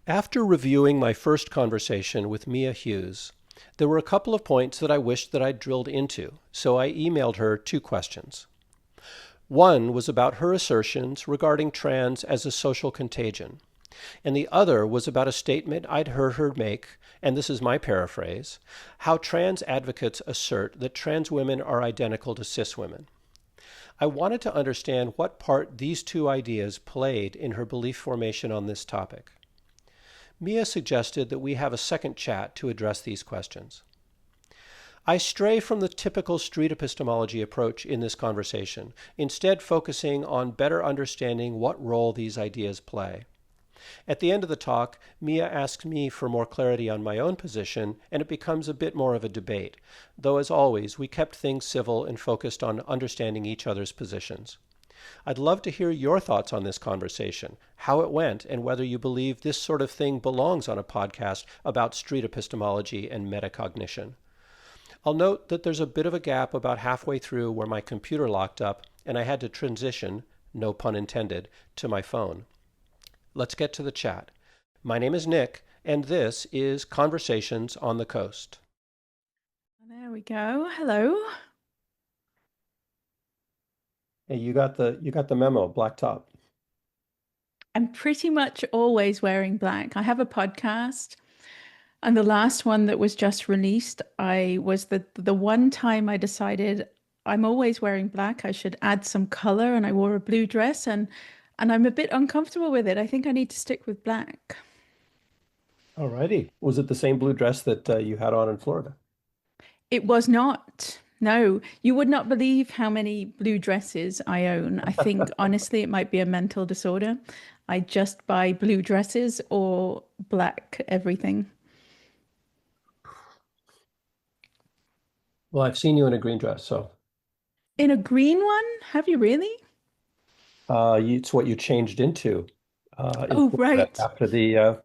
After reviewing my first conversation with Mia Hughes, there were a couple of points that I wished that I'd drilled into, so I emailed her two questions. One was about her assertions regarding trans as a social contagion, and the other was about a statement I'd heard her make, and this is my paraphrase, how trans advocates assert that trans women are identical to cis women. I wanted to understand what part these two ideas played in her belief formation on this topic. Mia suggested that we have a second chat to address these questions. I stray from the typical street epistemology approach in this conversation, instead focusing on better understanding what role these ideas play. At the end of the talk, Mia asks me for more clarity on my own position, and it becomes a bit more of a debate, though as always, we kept things civil and focused on understanding each other's positions. I'd love to hear your thoughts on this conversation, how it went, and whether you believe this sort of thing belongs on a podcast about street epistemology and metacognition. I'll note that there's a bit of a gap about halfway through where my computer locked up and I had to transition, no pun intended, to my phone. Let's get to the chat. My name is Nick, and this is Conversations on the Coast. There we go. Hello. Hey, you got the memo, black top. I'm pretty much always wearing black. I have a podcast, and the last one that was just released, I was the one time I decided I'm always wearing black. I should add some color, and I wore a blue dress, and I'm a bit uncomfortable with it. I think I need to stick with black. Alrighty. Was it the same blue dress that you had on in Florida? It was not. No, you would not believe how many blue dresses I own. I think honestly, it might be a mental disorder. I just buy blue dresses or black everything. Well, I've seen you in a green dress, so In a green one? Have you really? it's what you changed into in Oh, Florida right. after the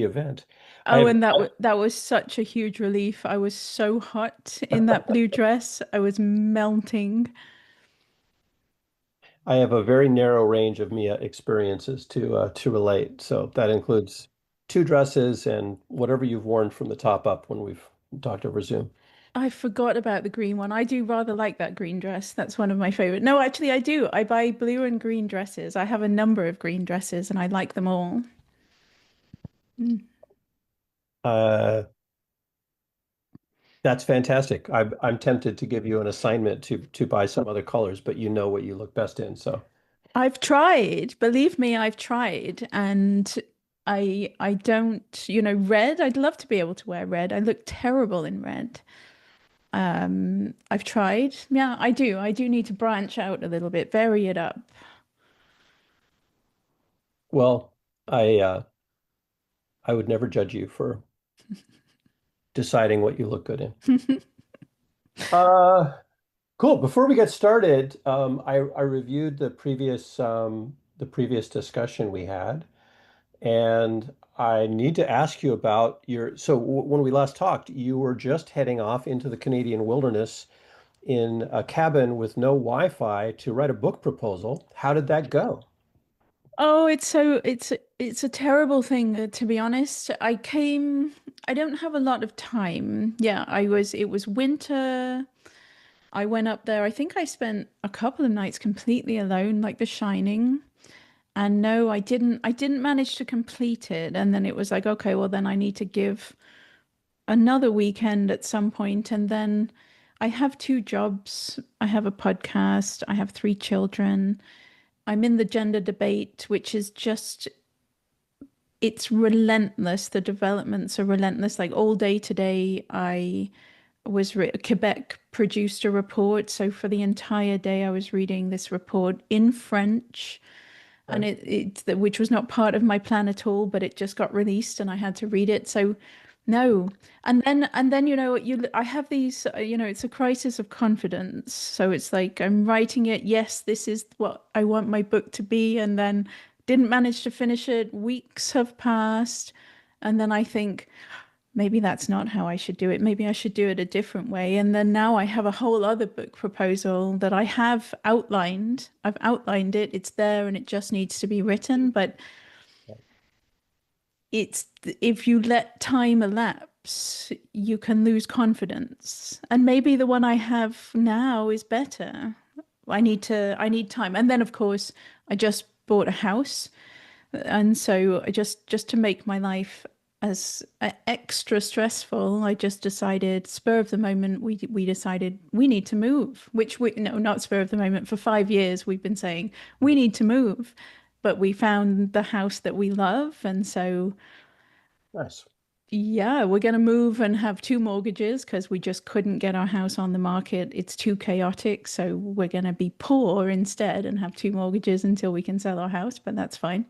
event. I Oh, have and that was such a huge relief. I was so hot in that blue dress. I was melting. I have a very narrow range of Mia experiences to relate. So that includes two dresses and whatever you've worn from the top up when we've talked over Zoom. I forgot about the green one. I do rather like that green dress. That's one of my favorite. No, actually, I do. I buy blue and green dresses. I have a number of green dresses and I like them all. Mm. Uh, that's fantastic. I'm tempted to give you an assignment to buy some other colors, but you know what you look best in. So I've tried, believe me, I've tried, and I don't, red. I'd love to be able to wear red. I look terrible in red. I've tried. Yeah, I do. I do need to branch out a little bit, vary it up. well, I would never judge you for deciding what you look good in. Uh, Cool. Before we get started, I reviewed the previous discussion we had, and I need to ask you about your. So when we last talked, you were just heading off into the Canadian wilderness in a cabin with no Wi-Fi to write a book proposal. How did that go? Oh, it's a terrible thing, to be honest. I don't have a lot of time. Yeah, it was winter. I went up there. I think I spent a couple of nights completely alone, like The Shining. And no, I didn't manage to complete it. And then it was like, okay, well then I need to give another weekend at some point. And then I have two jobs. I have a podcast. I have three children. I'm in the gender debate, which is just, it's relentless. The developments are relentless. Like all day today, Quebec produced a report. So for the entire day, I was reading this report in French, and Right. which was not part of my plan at all, but it just got released and I had to read it. So no. And then I have these it's a crisis of confidence. So it's like I'm writing it, yes, this is what I want my book to be, and then didn't manage to finish it. Weeks have passed, and then I think maybe that's not how I should do it. Maybe I should do it a different way. And then now I have a whole other book proposal that I have outlined. I've outlined it, it's there, and it just needs to be written. But it's if you let time elapse, you can lose confidence. And maybe the one I have now is better. I need time. And then of course, I just bought a house. And so just to make my life as extra stressful, I just decided, spur of the moment, we decided we need to move, which we, no, not spur of the moment. For 5 years, we've been saying we need to move, but we found the house that we love. And so, Nice. yeah, we're going to move and have two mortgages because we just couldn't get our house on the market. It's too chaotic. So we're going to be poor instead and have two mortgages until we can sell our house, but that's fine.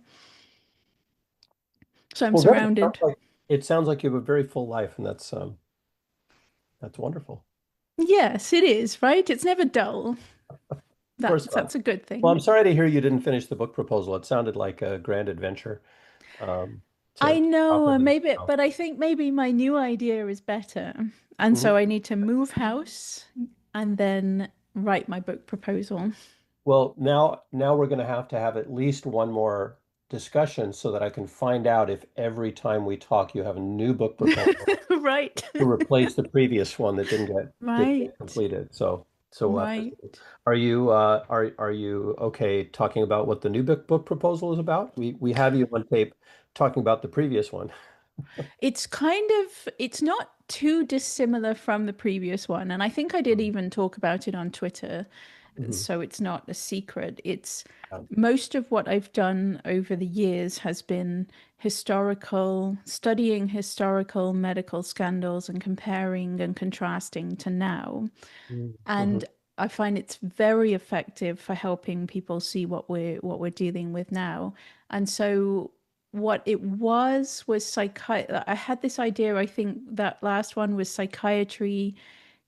So I'm Well, good. surrounded. It sounds like you have a very full life, and that's wonderful. Yes, it is, right? It's never dull. Of course not. That's a good Well, I'm thing. sorry to hear you didn't finish the book proposal. It sounded like a grand adventure um, I to know, properly. maybe, but I think maybe my new idea is better. And Mhm. so I need to move house and then write my book proposal. Well, now we're going to have at least one more discussion so that I can find out if every time we talk you have a new book proposal Right. to replace the previous one that didn't get Right. completed. So we'll have to see. Right. Are you okay talking about what the new book proposal is about? We have you on tape talking about the previous one. It's kind of, it's not too dissimilar from the previous one. And I think I did even talk about it on Twitter. Mhm. So it's not a secret. It's Yeah. most of what I've done over the years has been studying historical medical scandals and comparing and contrasting to now. Mhm. And I find it's very effective for helping people see what we're dealing with now. And so what it was psychi I had this idea, I think that last one was psychiatry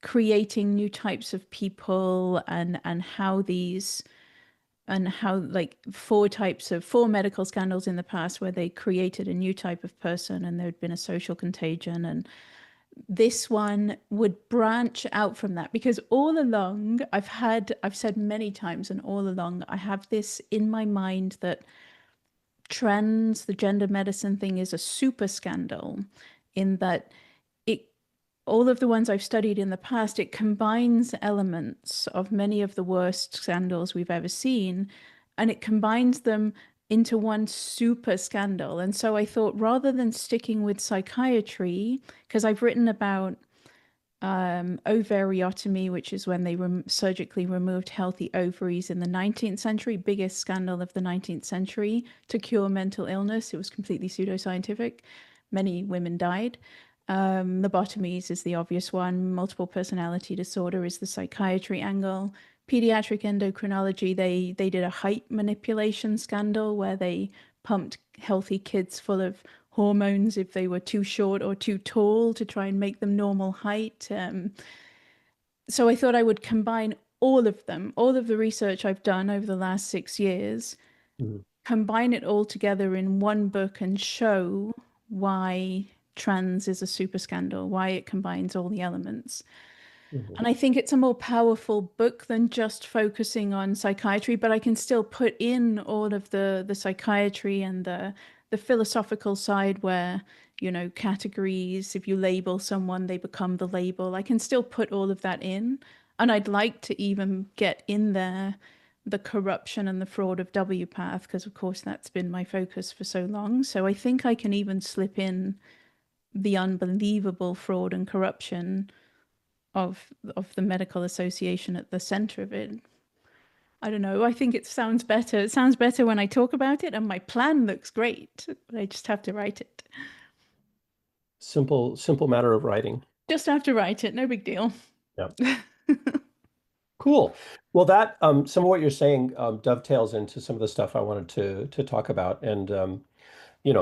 creating new types of people and how these and how like four medical scandals in the past where they created a new type of person and there had been a social contagion, and this one would branch out from that because all along I've said many times, and all along I have this in my mind that trans the gender medicine thing is a super scandal, in that it all of the ones I've studied in the past, it combines elements of many of the worst scandals we've ever seen, and it combines them into one super scandal. And so I thought, rather than sticking with psychiatry, because I've written about ovariotomy, which is when they surgically removed healthy ovaries in the 19th century, biggest scandal of the 19th century to cure mental illness. It was completely pseudoscientific. Many women died. Lobotomies is the obvious one. Multiple personality disorder is the psychiatry angle. Pediatric endocrinology, they did a height manipulation scandal where they pumped healthy kids full of hormones if they were too short or too tall to try and make them normal height. So I thought I would combine all of them, all of the research I've done over the last 6 years, Mhm. combine it all together in one book and show why trans is a super scandal, why it combines all the elements. Mhm. And I think it's a more powerful book than just focusing on psychiatry, but I can still put in all of the psychiatry and the philosophical side where, you know, categories, if you label someone, they become the label. I can still put all of that in. And I'd like to even get in there the corruption and the fraud of WPATH, because of course that's been my focus for so long. So I think I can even slip in the unbelievable fraud and corruption of the medical association at the center of it. I don't know. I think it sounds better. It sounds better when I talk about it, and my plan looks great, but I just have to write it. Simple matter of writing. Just have to write it. No big deal. Yeah. Cool. Well, that some of what you're saying dovetails into some of the stuff I wanted to talk about. And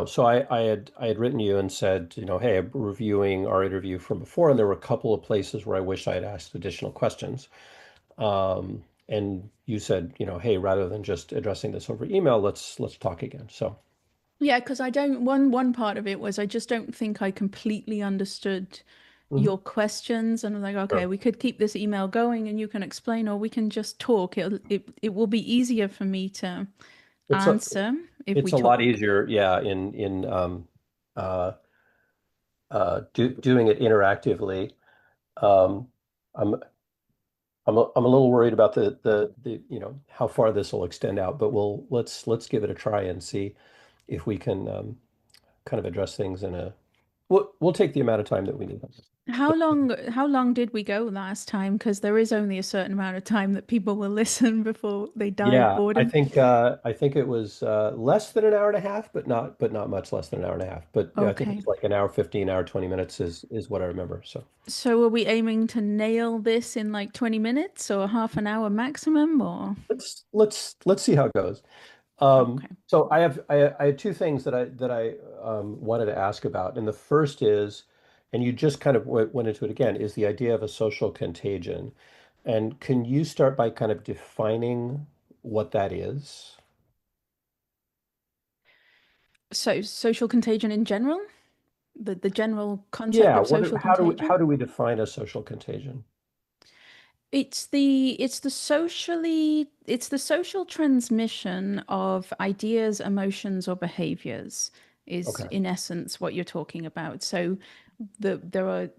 so I had written you and said, hey, I'm reviewing our interview from before, and there were a couple of places where I wish I had asked additional questions. And you said, hey, rather than just addressing this over email, let's talk again. So, Yeah, because I don't. One part of it was I just don't think I completely understood mhm, your questions, and I'm like, okay, sure. we could keep this email going, and you can explain, or we can just talk. It will be easier for me to It's a answer if we it's a lot talk. easier, yeah, in uh, doing it interactively. Um, I'm I'm a little worried about the how far this will extend out, but let's give it a try and see if we can kind of address things in a we'll take the amount of time that we need. How long did we go last time? Because there is only a certain amount of time that people will listen before they die of Yeah, boredom. I think it was less than an hour and a half, but not much less than an hour and a half. But yeah, I think it Okay. was like an hour 15, hour 20 minutes is what I remember. So So are we aiming to nail this in like 20 minutes or half an hour maximum or? let's see how it goes. Okay. So I had two things that I wanted to ask about, and the first is, and you just kind of went into it again, is the idea of a social contagion. And can you start by kind of defining what that is? So social contagion in general? The general concept Yeah, of social how contagion? do we define a social contagion? It's the social transmission of ideas, emotions, or behaviors is Okay. in essence what you're talking about. So there are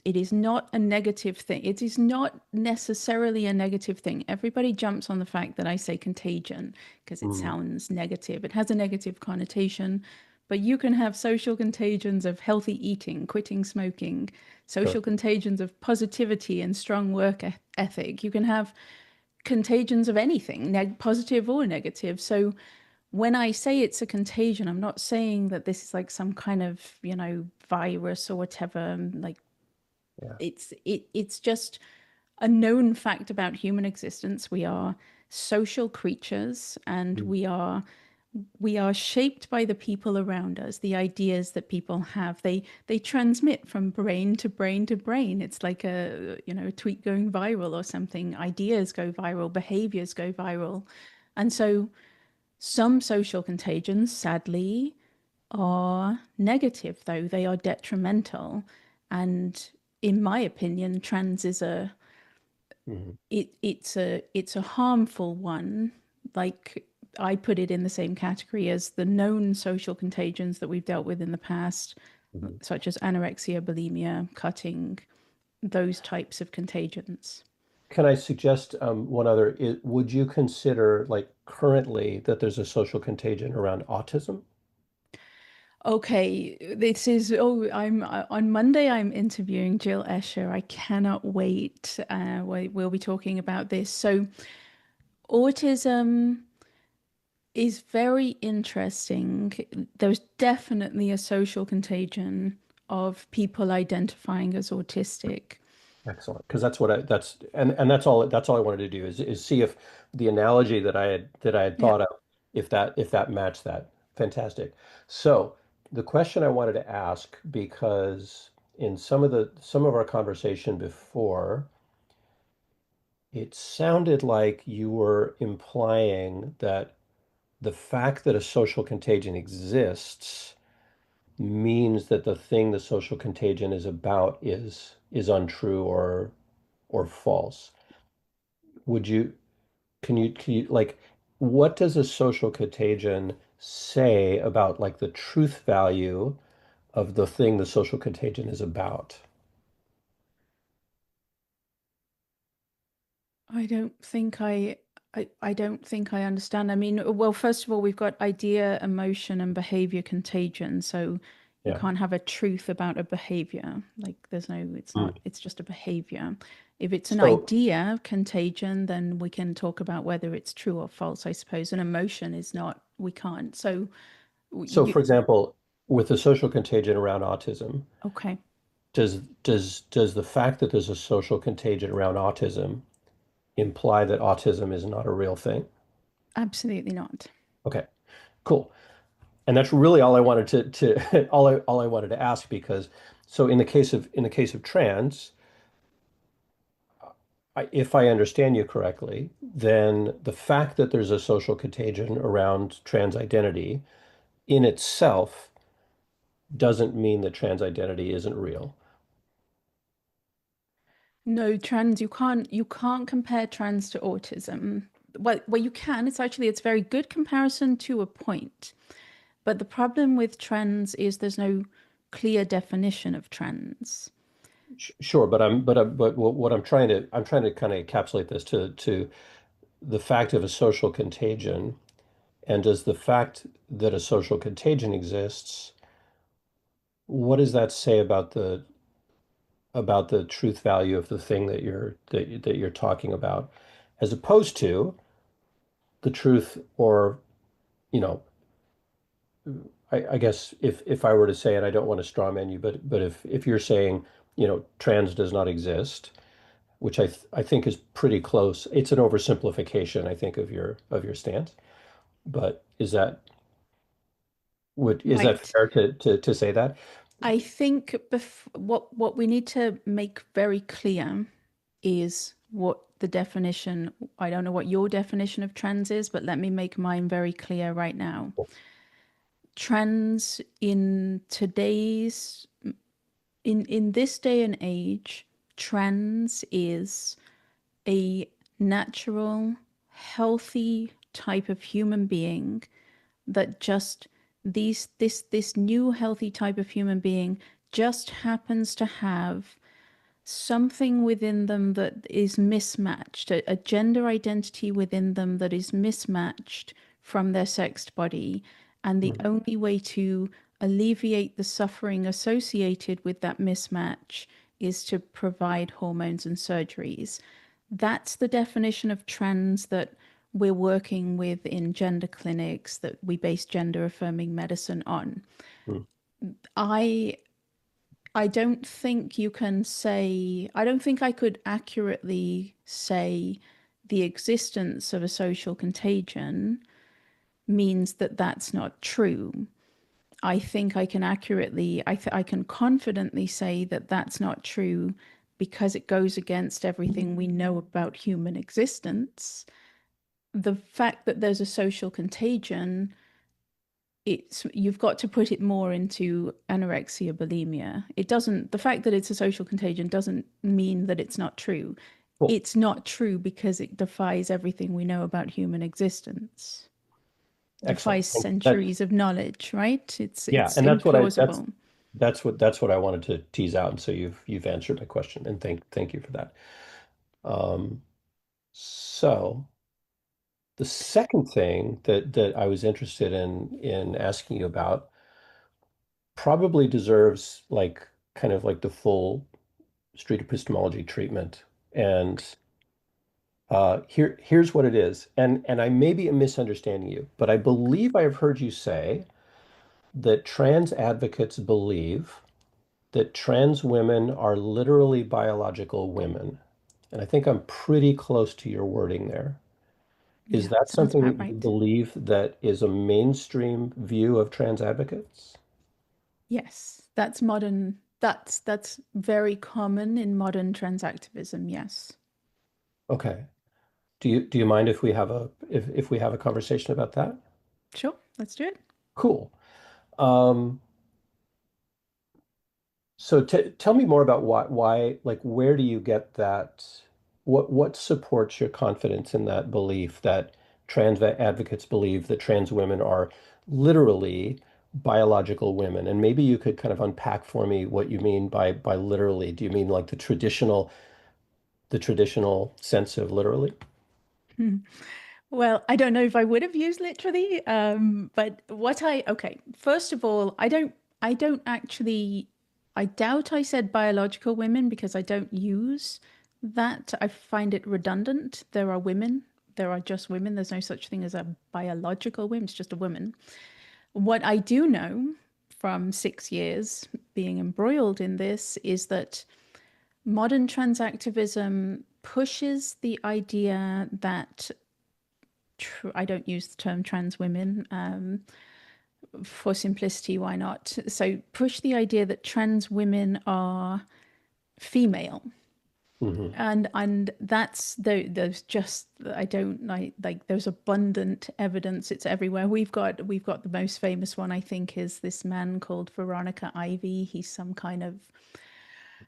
it is not a negative thing. It is not necessarily a negative thing. Everybody jumps on the fact that I say contagion because it Mm, sounds negative. It has a negative connotation, but you can have social contagions of healthy eating, quitting smoking, social sure. contagions of positivity and strong work ethic. You can have contagions of anything, positive or negative. So when I say it's a contagion, I'm not saying that this is like some kind of, virus or whatever. Like Yeah. it's just a known fact about human existence. We are social creatures and Mm, we are shaped by the people around us, the ideas that people have. They transmit from brain to brain to brain. It's like a tweet going viral or something. Ideas go viral, behaviors go viral. And so some social contagions, sadly, are negative, though they are detrimental. And in my opinion, trans is a mhm, it's a harmful one. Like I put it in the same category as the known social contagions that we've dealt with in the past, mhm. such as anorexia, bulimia, cutting, those types of contagions. Can I suggest one other? Would you consider, like currently, that there's a social contagion around autism? Okay, this is I'm on Monday I'm interviewing Jill Escher. I cannot wait. We'll be talking about this. So autism is very interesting. There's definitely a social contagion of people identifying as autistic. Excellent, because that's what I that's and that's all I wanted to do is see if the analogy that I had Yeah, thought of, if that matched that. Fantastic. So the question I wanted to ask, because in some of our conversation before, it sounded like you were implying that the fact that a social contagion exists means that the thing the social contagion is about is untrue or false. Would you can you like what does a social contagion say about like the truth value of the thing the social contagion is about? I don't think I don't think I understand. I mean, well, first of all, we've got idea, emotion, and behavior contagion. So you Yeah. can't have a truth about a behavior. Like it's Mm. not, it's just a behavior. If it's an So idea contagion, then we can talk about whether it's true or false, I suppose. An emotion is not, we can't. So so you, for example, with the social contagion around autism, okay, does the fact that there's a social contagion around autism imply that autism is not a real thing? absolutely not. Okay, cool. And that's really all I wanted to all I wanted to ask because so in the case of trans, if I understand you correctly, then the fact that there's a social contagion around trans identity in itself doesn't mean that trans identity isn't real. No, trans, you can't compare trans to autism. Well, you can. It's very good comparison to a point. But the problem with trans is there's no clear definition of trans. Sure, but what I'm trying to kind of encapsulate this to the fact of a social contagion, and does the fact that a social contagion exists, what does that say about the truth value of the thing that you're talking about, as opposed to the truth, or you know, I guess if I were to say it, I don't want to straw man you, but if you're saying, trans does not exist, which I think is pretty close. It's an oversimplification, I think, of your stance. But is that Right. fair to say that? I think what we need to make very clear is what the definition, I don't know what your definition of trans is, but let me make mine very clear right now. Trans in today's in this day and age, trans is a natural, healthy type of human being that just this new healthy type of human being just happens to have something within them that is mismatched, a gender identity within them that is mismatched from their sexed body. And the Mm, only way to alleviate the suffering associated with that mismatch is to provide hormones and surgeries. That's the definition of trans that we're working with in gender clinics, that we base gender affirming medicine on. mm, I I don't think you can say, I don't think I could accurately say the existence of a social contagion means that that's not true. I think I can accurately, I can confidently say that that's not true because it goes against everything we know about human existence. The fact that there's a social contagion, it's you've got to put it more into anorexia bulimia. It doesn't, the fact that it's a social contagion doesn't mean that it's not true. cool. It's not true because it defies everything we know about human existence. Excellent. Defies That centuries of knowledge, right? It's Yeah, it's and implausible. that's what I wanted to tease out, and so you've answered my question, and thank you for that. Um, so the second thing that I was interested in asking you about probably deserves like kind of like the full street epistemology treatment. And here's what it is. And I may be misunderstanding you, but I believe I have heard you say that trans advocates believe that trans women are literally biological women. And I think I'm pretty close to your wording there. Is Yeah, that sounds something about that you right. believe that is a mainstream view of trans advocates? Yes, that's modern. That's very common in modern transactivism. Yes. Okay. Do you mind if we have if we have a conversation about that? Sure, let's do it. Cool. Um, so t tell me more about why like where do you get that? What supports your confidence in that belief that advocates believe that trans women are literally biological women? And maybe you could kind of unpack for me what you mean by literally. Do you mean like the traditional sense of literally? Well, I don't know if I would have used literally, but okay, first of all, I don't actually, I doubt I said biological women because I don't use that. I find it redundant. There are women, there are just women. There's no such thing as a biological woman, it's just a woman. What I do know from 6 years being embroiled in this is that modern transactivism pushes the idea that I don't use the term trans women for simplicity. Why not? So push the idea that trans women are female, Hmm. and that's there's just I don't like there's abundant evidence. It's everywhere. We've got the most famous one I think is this man called Veronica Ivy. He's some kind of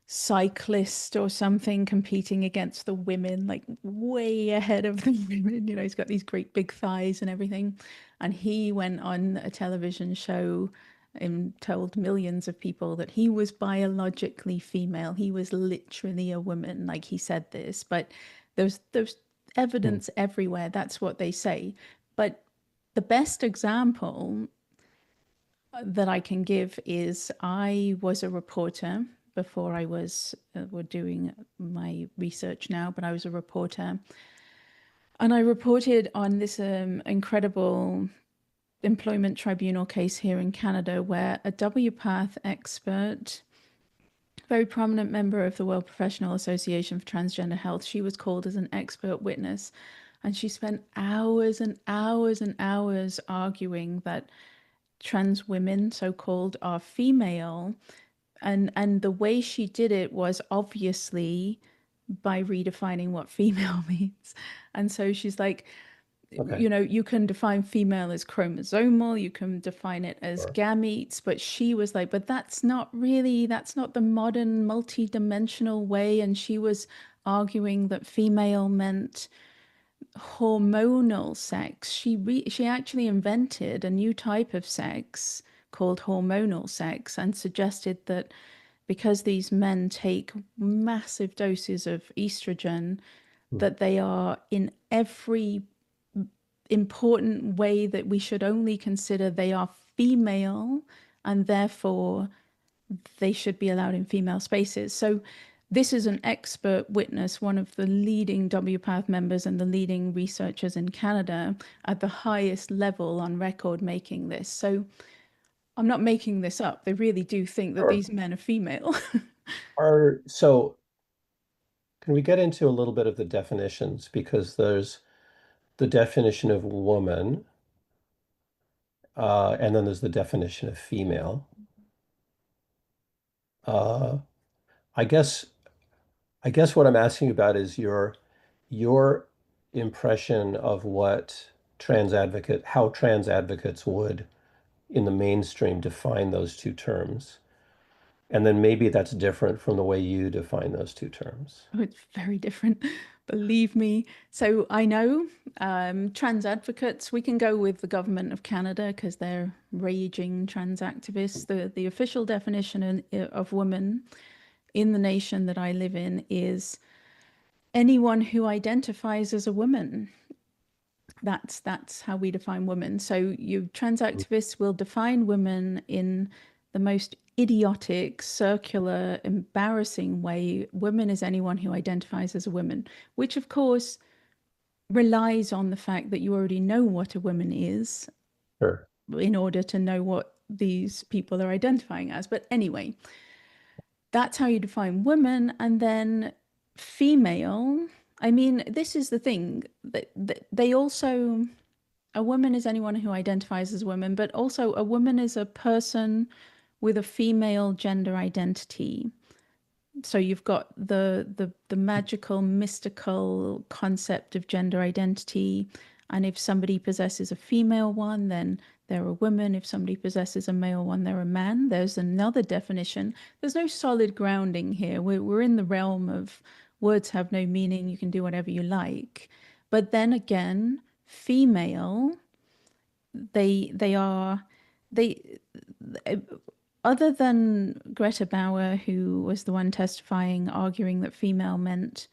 cyclist or something competing against the women, like way ahead of the women. He's got these great big thighs and everything. And he went on a television show and told millions of people that he was biologically female. He was literally a woman, like he said this. But there's Hmm. evidence everywhere. That's what they say. But the best example that I can give is I was a reporter before I was we're doing my research now, but I was a reporter, and I reported on this incredible employment tribunal case here in Canada where a WPATH expert, very prominent member of the World Professional Association for Transgender Health, she was called as an expert witness, and she spent hours and hours and hours arguing that trans women, so called, are female, and the way she did it was obviously by redefining what female means. And so she's like, Okay. you can define female as chromosomal, you can define it as Sure. gametes, but she was like, but that's not the modern multi-dimensional way. And she was arguing that female meant hormonal sex. She actually invented a new type of sex called hormonal sex and suggested that because these men take massive doses of estrogen, Hmm. that they are in every important way that we should only consider they are female, and therefore they should be allowed in female spaces. So this is an expert witness, one of the leading WPATH members and the leading researchers in Canada at the highest level on record making this. So I'm not making this up. They really do think that Sure. these men are female. So can we get into a little bit of the definitions? Because there's the definition of woman, and then there's the definition of female. Uh, I guess I guess what I'm asking about is your impression of how trans advocates would in the mainstream define those two terms. And then maybe that's different from the way you define those two terms. Oh, it's very different, believe me. So I know trans advocates, we can go with the government of Canada because they're raging trans activists. The official definition of woman in the nation that I live in is anyone who identifies as a woman. That's how we define women. So you trans activists will define women in the most idiotic, circular, embarrassing way. Woman is anyone who identifies as a woman, which of course relies on the fact that you already know what a woman is Sure. in order to know what these people are identifying as. But anyway, that's how you define women. And then female, I mean, this is the thing that they also, a woman is anyone who identifies as a woman, but also a woman is a person with a female gender identity. So you've got the magical, mystical concept of gender identity. And if somebody possesses a female one, then they're a woman. If somebody possesses a male one, they're a man. There's another definition. There's no solid grounding here. We're in the realm of words have no meaning. You can do whatever you like. But then again, female, they are they other than Greta Bauer, who was the one testifying, arguing that female meant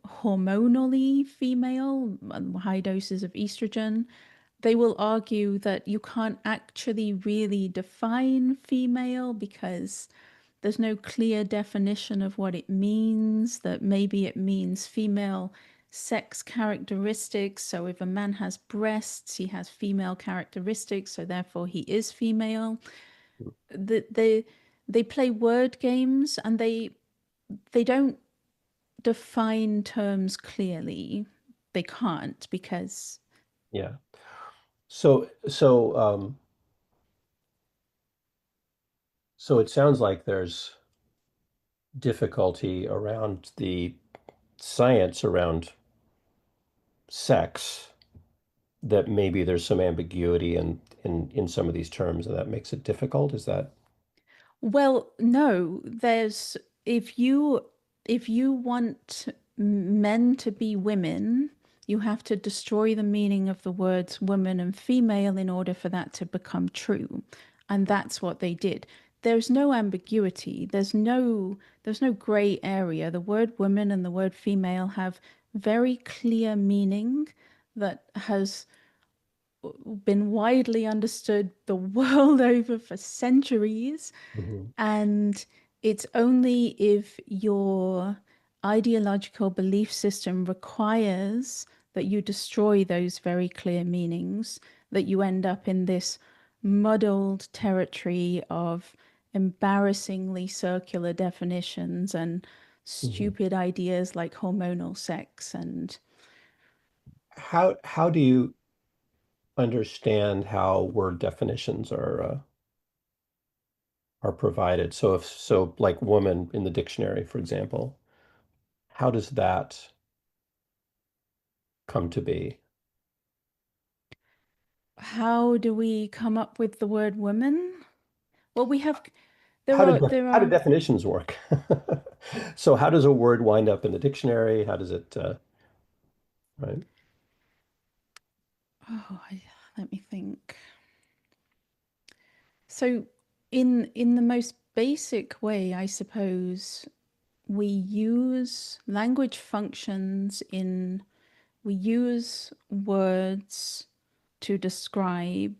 hormonally female, high doses of estrogen, they will argue that you can't actually really define female because there's no clear definition of what it means, that maybe it means female sex characteristics. So if a man has breasts, he has female characteristics, so therefore he is female. They play word games and they don't define terms clearly. They can't because Yeah. So it sounds like there's difficulty around the science around sex, that maybe there's some ambiguity in some of these terms, and that makes it difficult. Is that? well, no, there's if you want men to be women, you have to destroy the meaning of the words woman and female in order for that to become true. And that's what they did. There's no ambiguity. There's no gray area. The word woman and the word female have very clear meaning that has been widely understood the world over for centuries. Mhm. And it's only if your ideological belief system requires that you destroy those very clear meanings that you end up in this muddled territory of embarrassingly circular definitions and Mhm. stupid ideas like hormonal sex. And How do you understand how word definitions are provided? So if so, like woman in the dictionary, for example, how does that come to be? how do we come up with the word women? Well, we have there How are did there how do are definitions work? So how does a word wind up in the dictionary? How does it right? oh, let me think. So in the most basic way, I suppose we use language functions in we use words to describe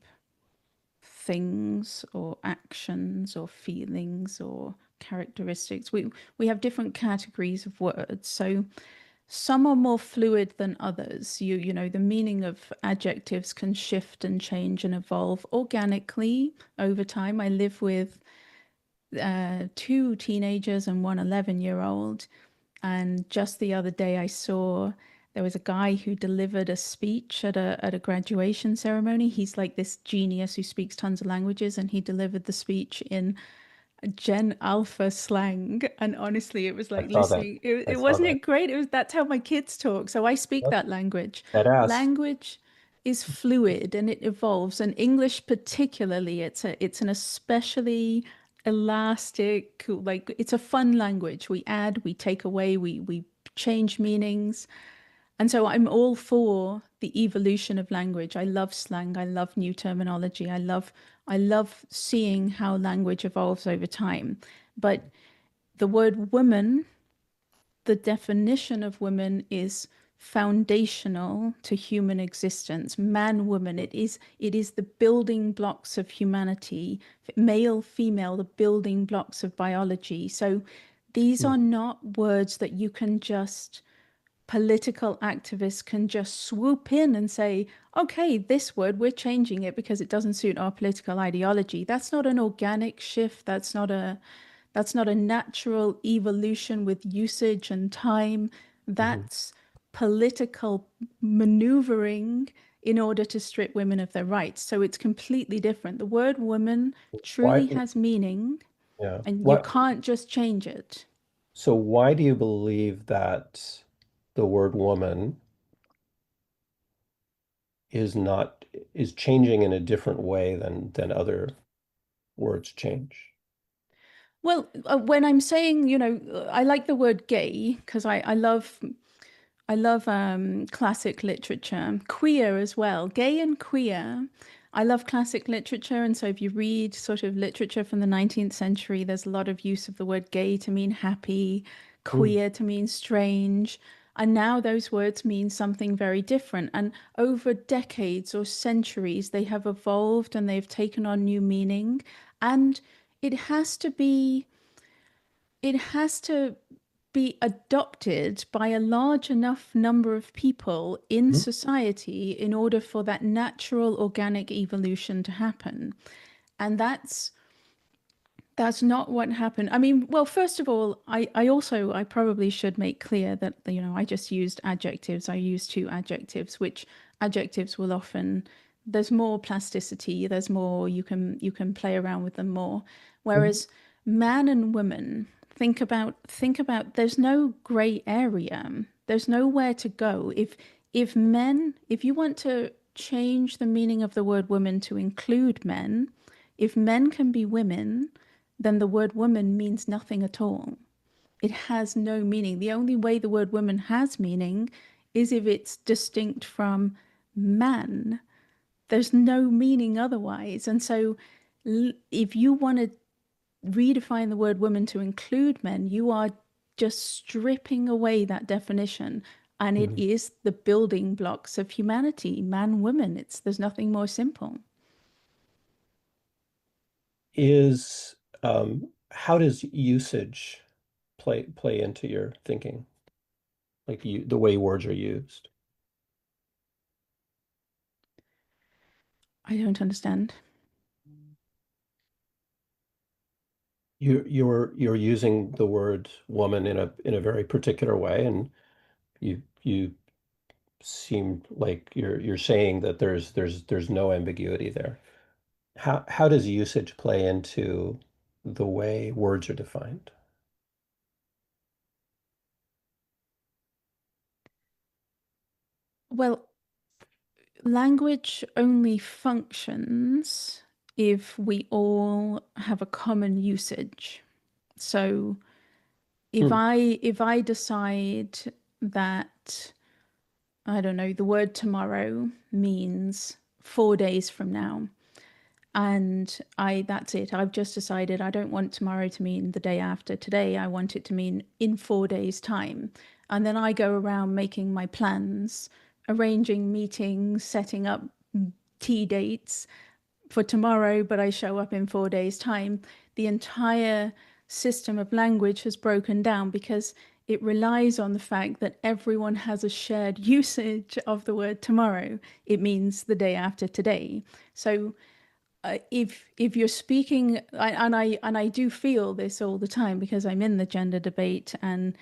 things or actions or feelings or characteristics. We have different categories of words. So some are more fluid than others. You know, the meaning of adjectives can shift and change and evolve organically over time. I live with two teenagers and one 11-year-old. And just the other day, I saw there was a guy who delivered a speech at a graduation ceremony. He's like this genius who speaks tons of languages, and he delivered the speech in Gen Alpha slang. And honestly, it was I like saw that. listening. It, I it saw wasn't that. it great? It was that's how my kids talk. So I speak Yep. that language. Badass. Language is fluid and it evolves. And English particularly, it's an especially elastic, like it's a fun language. We add, we take away, we change meanings. And so I'm all for the evolution of language. I love slang. I love new terminology. I love seeing how language evolves over time. But the word woman, the definition of woman is foundational to human existence. Man, woman, it is the building blocks of humanity. Male, female, the building blocks of biology. So these Hmm. are not words that you can just political activists can just swoop in and say, okay, this word, we're changing it because it doesn't suit our political ideology. That's not an organic shift. That's not a natural evolution with usage and time. Mhm. That's political maneuvering in order to strip women of their rights. So it's completely different. The word woman Why? truly has meaning, Yeah. and you What? can't just change it. So why do you believe that the word woman is not is changing in a different way than other words change? Well, when I'm saying, I like the word gay because I love classic literature, queer as well, gay and queer. I love classic literature, and so if you read sort of literature from the 19th century, there's a lot of use of the word gay to mean happy, Mm. queer to mean strange, and now those words mean something very different. And over decades or centuries, they have evolved and they've taken on new meaning, and it has to be it has to be adopted by a large enough number of people in Mhm. society in order for that natural organic evolution to happen. And that's not what happened. I mean, well, first of all, I probably should make clear that, I just used adjectives. I used two adjectives, which adjectives will often, there's more plasticity, there's more, you can play around with them more. Mhm. Whereas man and woman, think about, there's no gray area. There's nowhere to go. If you want to change the meaning of the word woman to include men, if men can be women, then the word woman means nothing at all. It has no meaning. The only way the word woman has meaning is if it's distinct from man. There's no meaning otherwise. And so, if you want to redefine the word woman to include men, you are just stripping away that definition. And it Mhm. is the building blocks of humanity, man, woman. There's nothing more simple. Is how does usage play into your thinking? Like the way words are used. I don't understand. You're using the word woman in a very particular way, and you seem like you're saying that there's no ambiguity there. How does usage play into the way words are defined? Well, language only functions if we all have a common usage. So Hmm. if I decide that, I don't know, the word tomorrow means 4 days from now, and I that's it. I've just decided I don't want tomorrow to mean the day after today. I want it to mean in 4 days' time. And then I go around making my plans, arranging meetings, setting up tea dates for tomorrow, but I show up in 4 days' time. The entire system of language has broken down because it relies on the fact that everyone has a shared usage of the word tomorrow. It means the day after today. So if you're speaking, and I do feel this all the time because I'm in the gender debate, and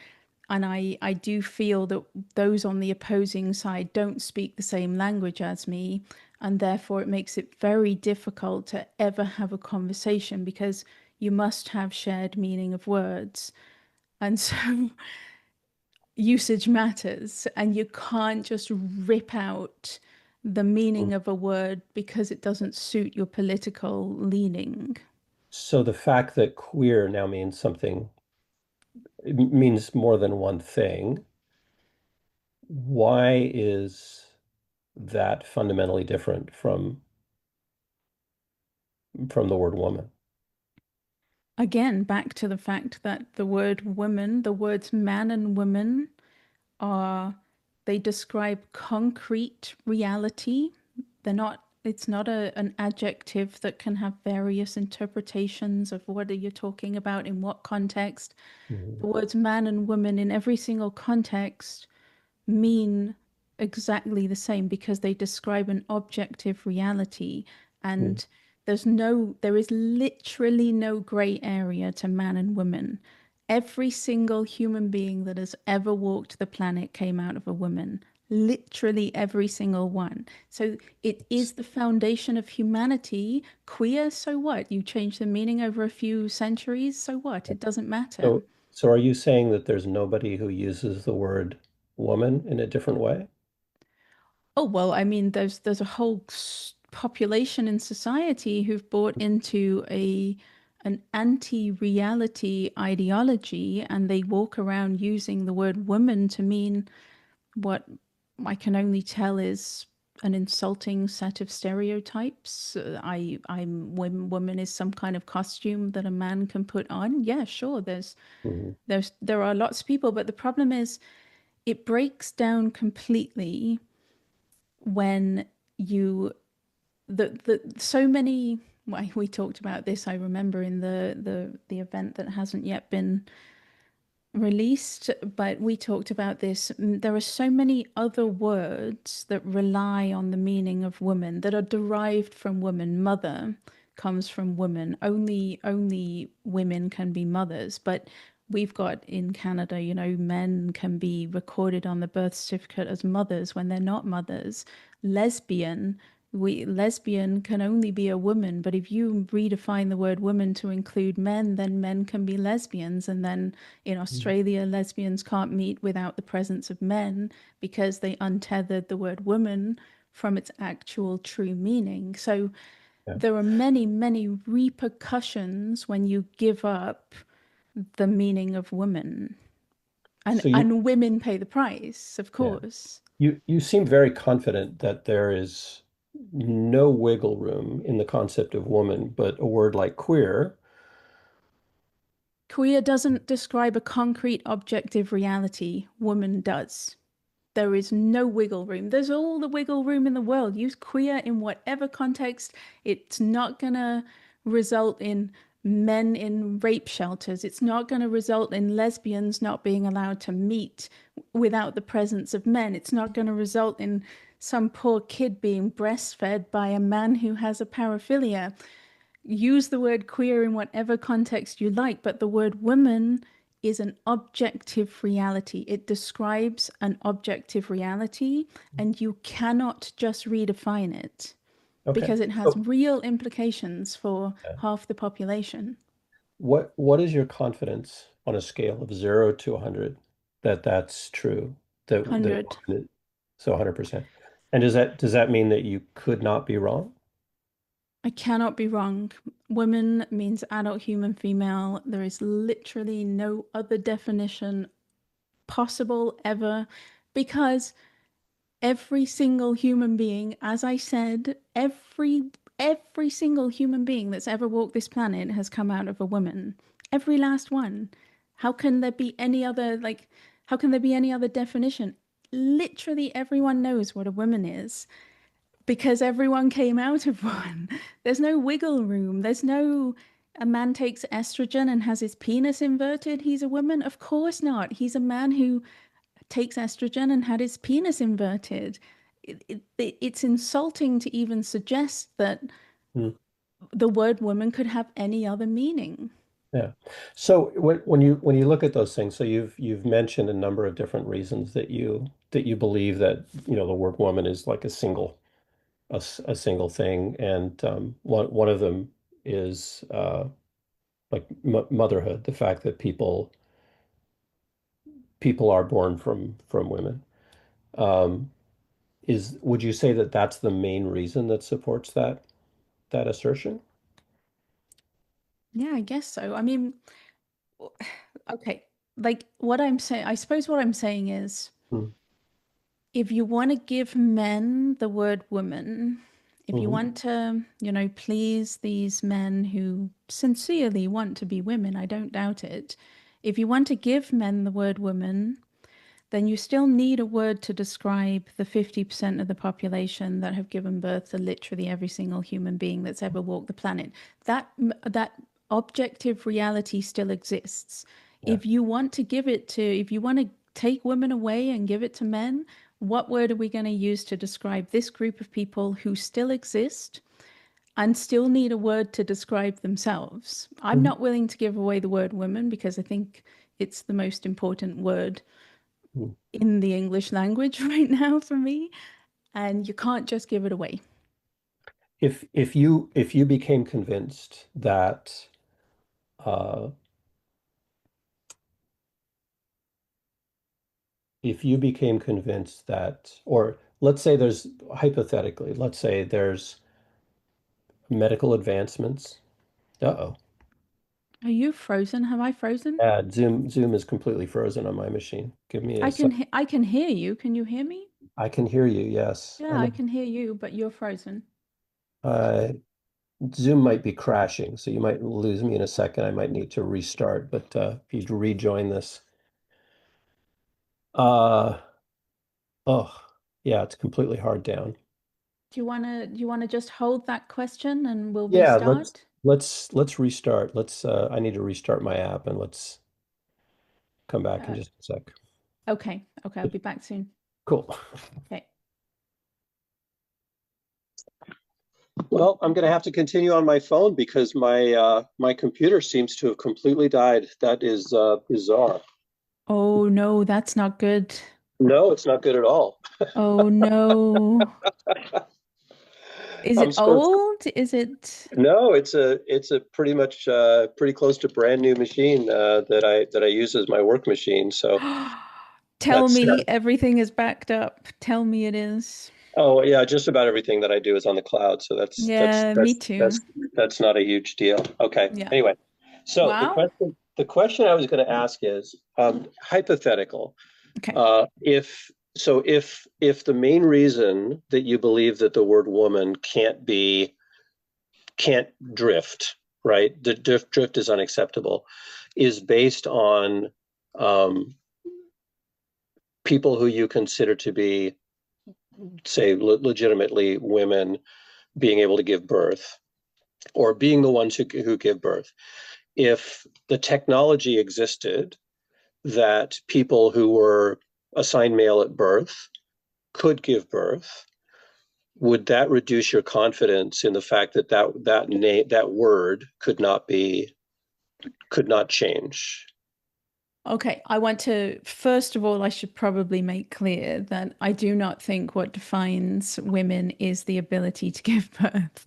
I do feel that those on the opposing side don't speak the same language as me, and therefore it makes it very difficult to ever have a conversation because you must have shared meaning of words. And so usage matters, and you can't just rip out the meaning of a word because it doesn't suit your political leaning. So the fact that queer now means something, it means more than one thing. Why is that fundamentally different from the word woman? Again, back to the fact that the word woman, the words man and woman are, they describe concrete reality. It's not an adjective that can have various interpretations of what are you talking about in what context. Mhm. The words man and woman in every single context mean exactly the same because they describe an objective reality, Mhm. and there is literally no gray area to man and woman. Every single human being that has ever walked the planet came out of a woman. Literally every single one. So it is the foundation of humanity. Queer, so what? You change the meaning over a few centuries, so what? It doesn't matter. So are you saying that there's nobody who uses the word woman in a different way? Oh, well, I mean, there's a whole population in society who've bought into a an anti-reality ideology, and they walk around using the word woman to mean what I can only tell is an insulting set of stereotypes. Woman is some kind of costume that a man can put on. Yeah, sure. Mhm. There are lots of people, but the problem is it breaks down completely when you the so many, well, we talked about this, I remember, in the event that hasn't yet been released, but we talked about this. There are so many other words that rely on the meaning of woman that are derived from woman. Mother comes from woman. Only women can be mothers, but we've got in Canada, men can be recorded on the birth certificate as mothers when they're not mothers. Lesbian, we lesbian can only be a woman, but if you redefine the word woman to include men, then men can be lesbians. And then in Australia, lesbians can't meet without the presence of men because they untethered the word woman from its actual true meaning. So Yeah. there are many, many repercussions when you give up the meaning of woman. And So you, and women pay the price, of yeah, course. you seem very confident that there is no wiggle room in the concept of woman, but a word like queer. Queer doesn't describe a concrete objective reality. Woman does. There is no wiggle room. There's all the wiggle room in the world. Use queer in whatever context. It's not going to result in men in rape shelters. It's not going to result in lesbians not being allowed to meet without the presence of men. It's not going to result in some poor kid being breastfed by a man who has a paraphilia. Use the word queer in whatever context you like, but the word woman is an objective reality. It describes an objective reality, and you cannot just redefine it Okay. because it has So real implications for yeah. half the population. What is your confidence on a scale of 0 to 100 that that's true? That 100. so 100%. And does that mean that you could not be wrong? I cannot be wrong. Woman means adult human female. There is literally no other definition possible ever because every single human being, as I said, every single human being that's ever walked this planet has come out of a woman. Every last one. How can there be any other how can there be any other definition? Literally everyone knows what a woman is because everyone came out of one. There's no wiggle room. There's no a man takes estrogen and has his penis inverted. He's a woman? Of course not. He's a man who takes estrogen and had his penis inverted. It's insulting to even suggest that Hmm. the word woman could have any other meaning. Yeah. So when you look at those things, so you've mentioned a number of different reasons that you believe that the word woman is like a single thing, and one of them is like m motherhood, the fact that people are born from women. Um, would you say that that's the main reason that supports that assertion? Yeah, I guess so. I mean, okay, like what I'm saying, I suppose what I'm saying is Mm-hmm. if you want to give men the word woman, if you Mm-hmm. want to, please these men who sincerely want to be women, I don't doubt it. If you want to give men the word woman, then you still need a word to describe the 50% of the population that have given birth to literally every single human being that's ever walked the planet. That objective reality still exists. Yeah. If you want to take women away and give it to men, what word are we going to use to describe this group of people who still exist and still need a word to describe themselves? I'm Mhm. not willing to give away the word women because I think it's the most important word Mhm. in the English language right now for me, and you can't just give it away. If you became convinced that uh, if you became convinced that, or let's say there's hypothetically, let's say there's medical advancements. Uh-oh. Are you frozen? Have I frozen? Zoom is completely frozen on my machine. Give me a sec. I can hear you. Can you hear me? I can hear you. Yes, I Yeah, know. I can hear you, but you're frozen. Uh, Zoom might be crashing, so you might lose me in a second. I might need to restart, but if you rejoin this, uh, oh, yeah, it's completely hard down. Do you wanna just hold that question and we'll Yeah, let's restart? let's let's restart. I need to restart my app and let's come back in Uh, just a sec. okay, okay, I'll be back soon. Cool. Okay. Well, I'm going to have to continue on my phone because my computer seems to have completely died. That is bizarre. Oh no, that's not good. No, it's not good at all. Oh no. Is I'm it so old? Is it? No, it's a pretty much pretty close to brand new machine that I use as my work machine. So Tell that's me everything is backed up. Tell me it is. oh yeah, just about everything that I do is on the cloud. So that's that's Yeah, me that's too. that's that's not a huge deal. Okay. Yeah. Anyway, so the Wow. question. the question I was going to ask is hypothetical. Okay. If the main reason that you believe that the word woman can't drift, right? The drift is unacceptable, is based on um, people who you consider to be, say, legitimately women being able to give birth or being the ones who give birth. If the technology existed that people who were assigned male at birth could give birth, would that reduce your confidence in the fact that that word could not change? Okay, I want to, first of all, I should probably make clear that I do not think what defines women is the ability to give birth.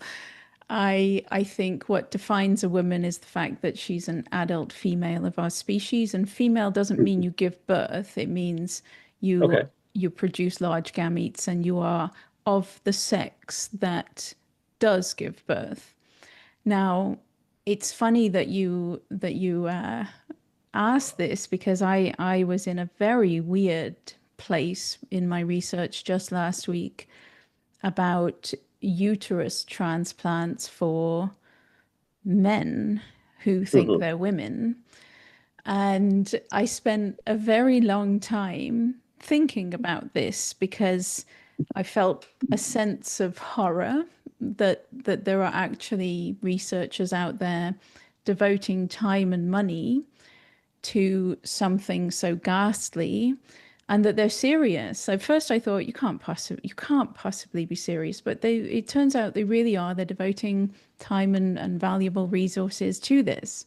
I think what defines a woman is the fact that she's an adult female of our species, and female doesn't mean you give birth. It means you Okay. you produce large gametes and you are of the sex that does give birth. Now, it's funny that you asked this because I was in a very weird place in my research just last week about uterus transplants for men who think Mm-hmm. they're women. And I spent a very long time thinking about this because I felt a sense of horror that there are actually researchers out there devoting time and money to something so ghastly and that they're serious. At first I thought you can't possibly be serious, but it turns out they really are. They're devoting time and valuable resources to this.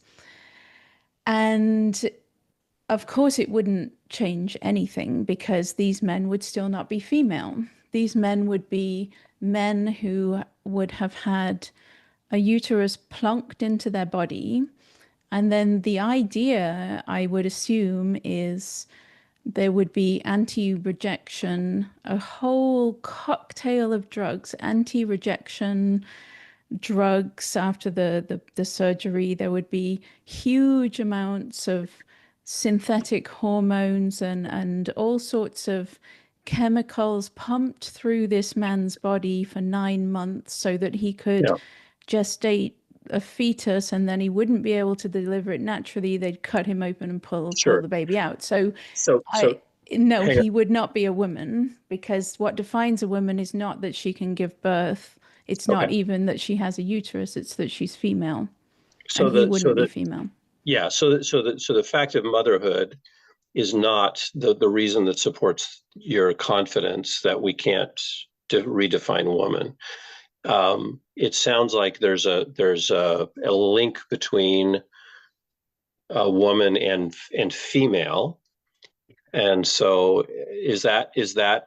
And of course, it wouldn't change anything because these men would still not be female. These men would be men who would have had a uterus plunked into their body. And then the idea, I would assume, is there would be anti-rejection, a whole cocktail of drugs, anti-rejection drugs after the surgery. There would be huge amounts of synthetic hormones and all sorts of chemicals pumped through this man's body for 9 months so that he could Yeah. gestate a fetus and then he wouldn't be able to deliver it naturally. They'd cut him open and pull Sure. the baby out. So I So no, hang on. he would not be a woman because what defines a woman is not that she can give birth. It's not Okay. even that she has a uterus, it's that she's female. And So he the so wouldn't be the female. yeah. So the fact of motherhood is not the reason that supports your confidence that we can't redefine woman. It sounds like there's a link between a woman and female, and so is that the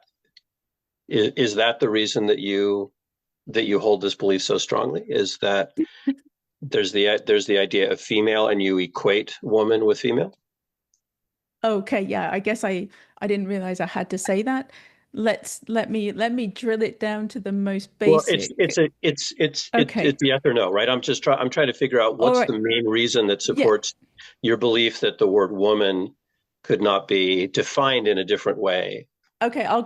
reason that you hold this belief so strongly? Is that there's the idea of female, and you equate woman with female? Okay, yeah, I guess I didn't realize I had to say that. Let me drill it down to the most Well, basic. it's Okay. yes or no, right? I'm trying to figure out All what's right. the main reason that Yeah. supports your belief that the word woman could not be defined in a different way. Okay, I'll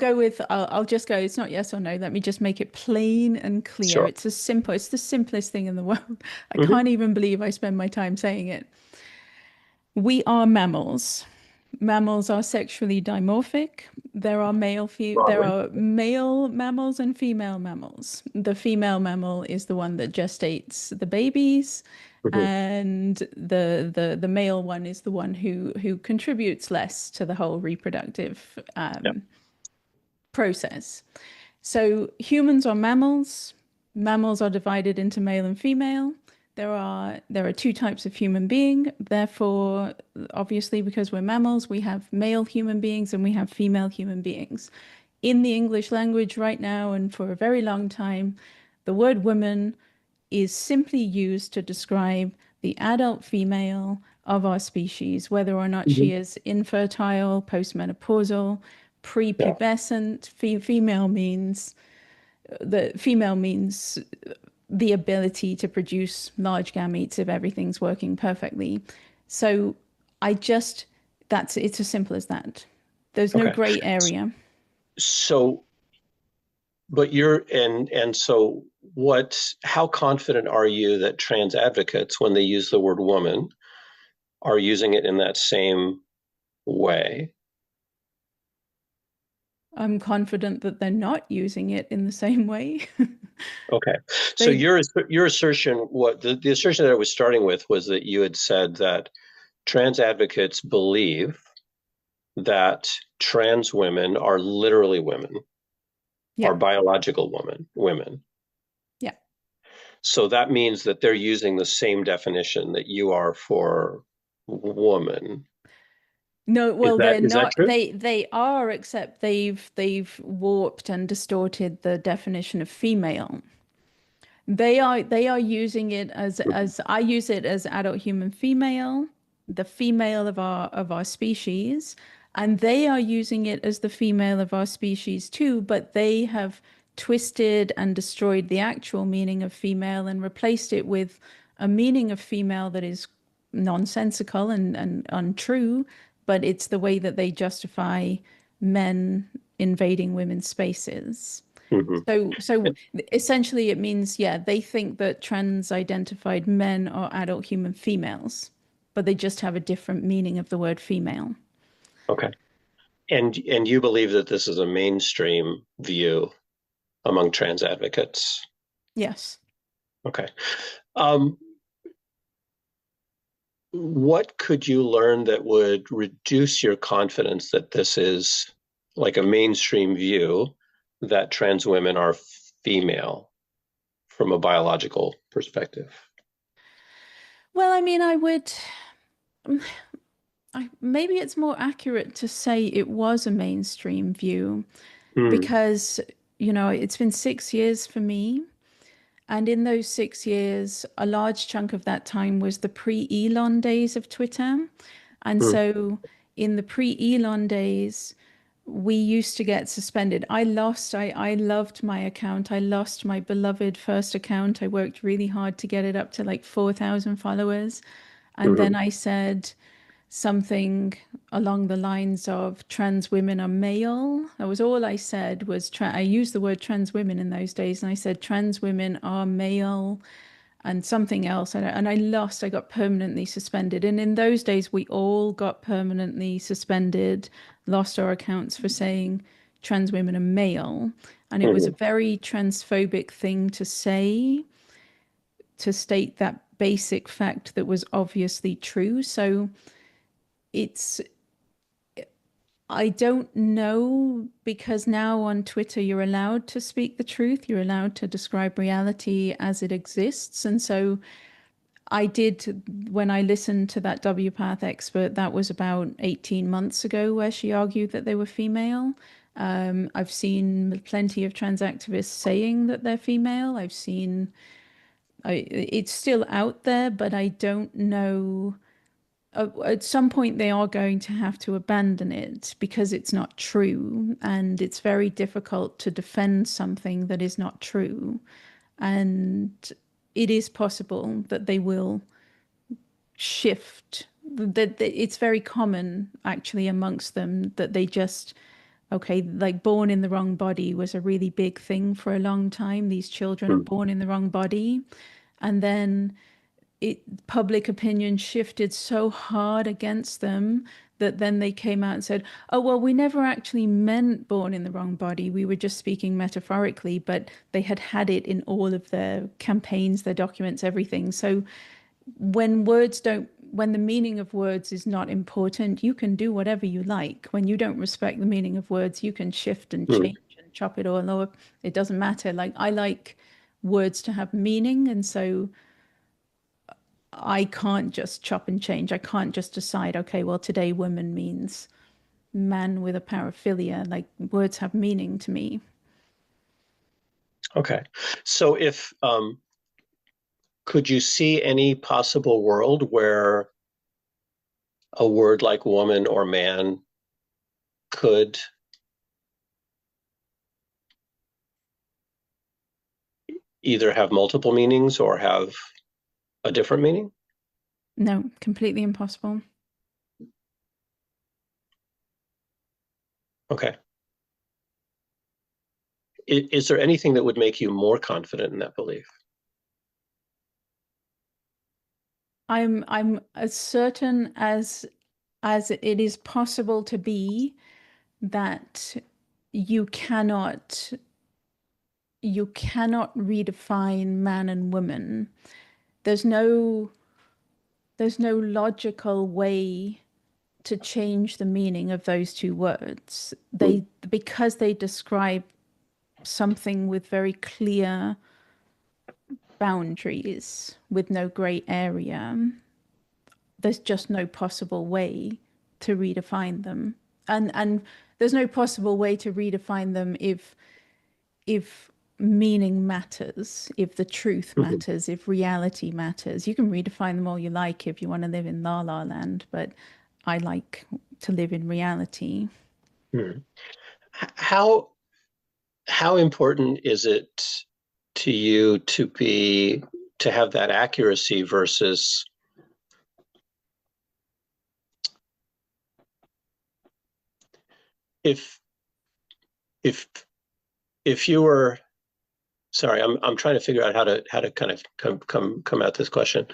just go, it's not yes or no. Let me just make it plain and clear. Sure. It's the simplest thing in the world. I Hmm. can't even believe I spend my time saying it. We are mammals. Mammals are sexually dimorphic. There Broadly. are male mammals and female mammals. The female mammal is the one that gestates the babies, Hmm. and the male one is the one who contributes less to the whole reproductive Yeah. process. So humans are mammals. Mammals are divided into male and female. There are two types of human being. Therefore, obviously, because we're mammals, we have male human beings and we have female human beings. In the English language right now and for a very long time, the word woman is simply used to describe the adult female of our species, whether or not Hmm. she is infertile, postmenopausal, Yeah. prepubescent. Female means the ability to produce large gametes if everything's working perfectly. So I just, it's as simple as that. There's no Okay. gray area. So, but so how confident are you that trans advocates, when they use the word woman, are using it in that same way? I'm confident that they're not using it in the same way. Okay. So They, your assertion, the assertion that I was starting with was that you had said that trans advocates believe that trans women are literally women, yeah, are biological women. yeah. So that means that they're using the same definition that you are for woman. No, Is well, that they're is that not. true? They are, except they've warped and distorted the definition of female. They are using it as I use it as adult human female, the female of our species, and they are using it as the female of our species too, but they have twisted and destroyed the actual meaning of female and replaced it with a meaning of female that is nonsensical and untrue, but it's the way that they justify men invading women's spaces. Mm-hmm. So essentially it means, yeah, they think that trans-identified men are adult human females, but they just have a different meaning of the word female. Okay. And you believe that this is a mainstream view among trans advocates? Yes. Okay. Um, what could you learn that would reduce your confidence that this is like a mainstream view that trans women are female from a biological perspective? Well, I mean, maybe it's more accurate to say it was a mainstream view Mm, because, it's been 6 years for me. And in those 6 years, a large chunk of that time was the pre-Elon days of Twitter. And mm, so in the pre-Elon days, we used to get suspended. I loved my account. I lost my beloved first account. I worked really hard to get it up to like 4,000 followers. And then mhm, I said something along the lines of trans women are male. That was all I said was I used the word trans women in those days, and I said trans women are male and something else. And I lost, I got permanently suspended. And in those days, we all got permanently suspended, lost our accounts for saying trans women are male. And it was a mhm. very transphobic thing to say, to state that basic fact that was obviously true. So it's, I don't know because now on Twitter you're allowed to speak the truth, you're allowed to describe reality as it exists. And so I did, when I listened to that WPATH expert, that was about 18 months ago, where she argued that they were female. I've seen plenty of trans activists saying that they're female. It's still out there, but I don't know. At some point, they are going to have to abandon it because it's not true. And it's very difficult to defend something that is not true. And it is possible that they will shift. That it's very common actually amongst them that they just, okay, like born in the wrong body was a really big thing for a long time. These children are Mm. born in the wrong body. And then public opinion shifted so hard against them that then they came out and said, oh, well, we never actually meant born in the wrong body. We were just speaking metaphorically, but they had it in all of their campaigns, their documents, everything. So when the meaning of words is not important, you can do whatever you like. When you don't respect the meaning of words, you can shift and Mm. change and chop it all up. It doesn't matter. Like I like words to have meaning, and so I can't just chop and change. I can't just decide, okay, well, today woman means man with a paraphilia. Like words have meaning to me. Okay. So if could you see any possible world where a word like woman or man could either have multiple meanings or have a different meaning? No, completely impossible. Okay. Is there anything that would make you more confident in that belief? I'm as certain as it is possible to be that you cannot you cannot redefine man and woman. There's no there's no logical way to change the meaning of those two words. Hmm. Because they describe something with very clear boundaries, with no gray area. There's just no possible way to redefine them. And there's no possible way to redefine them if meaning matters, if the truth Mhm. matters, if reality matters. You can redefine them all you like if you want to live in La La Land, but I like to live in reality. Hmm. How how important is it to you to have that accuracy versus if if if you were sorry, I'm trying to figure out how to kind of come at this question.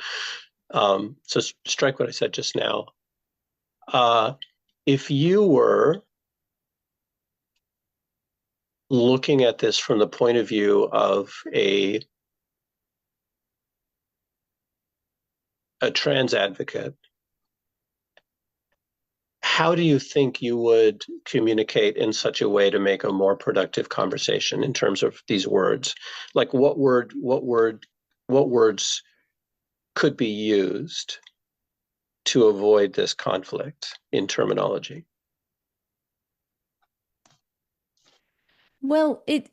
So strike what I said just now. Uh, if you were looking at this from the point of view of a trans advocate, how do you think you would communicate in such a way to make a more productive conversation in terms of these words? Like what words could be used to avoid this conflict in terminology? Well, it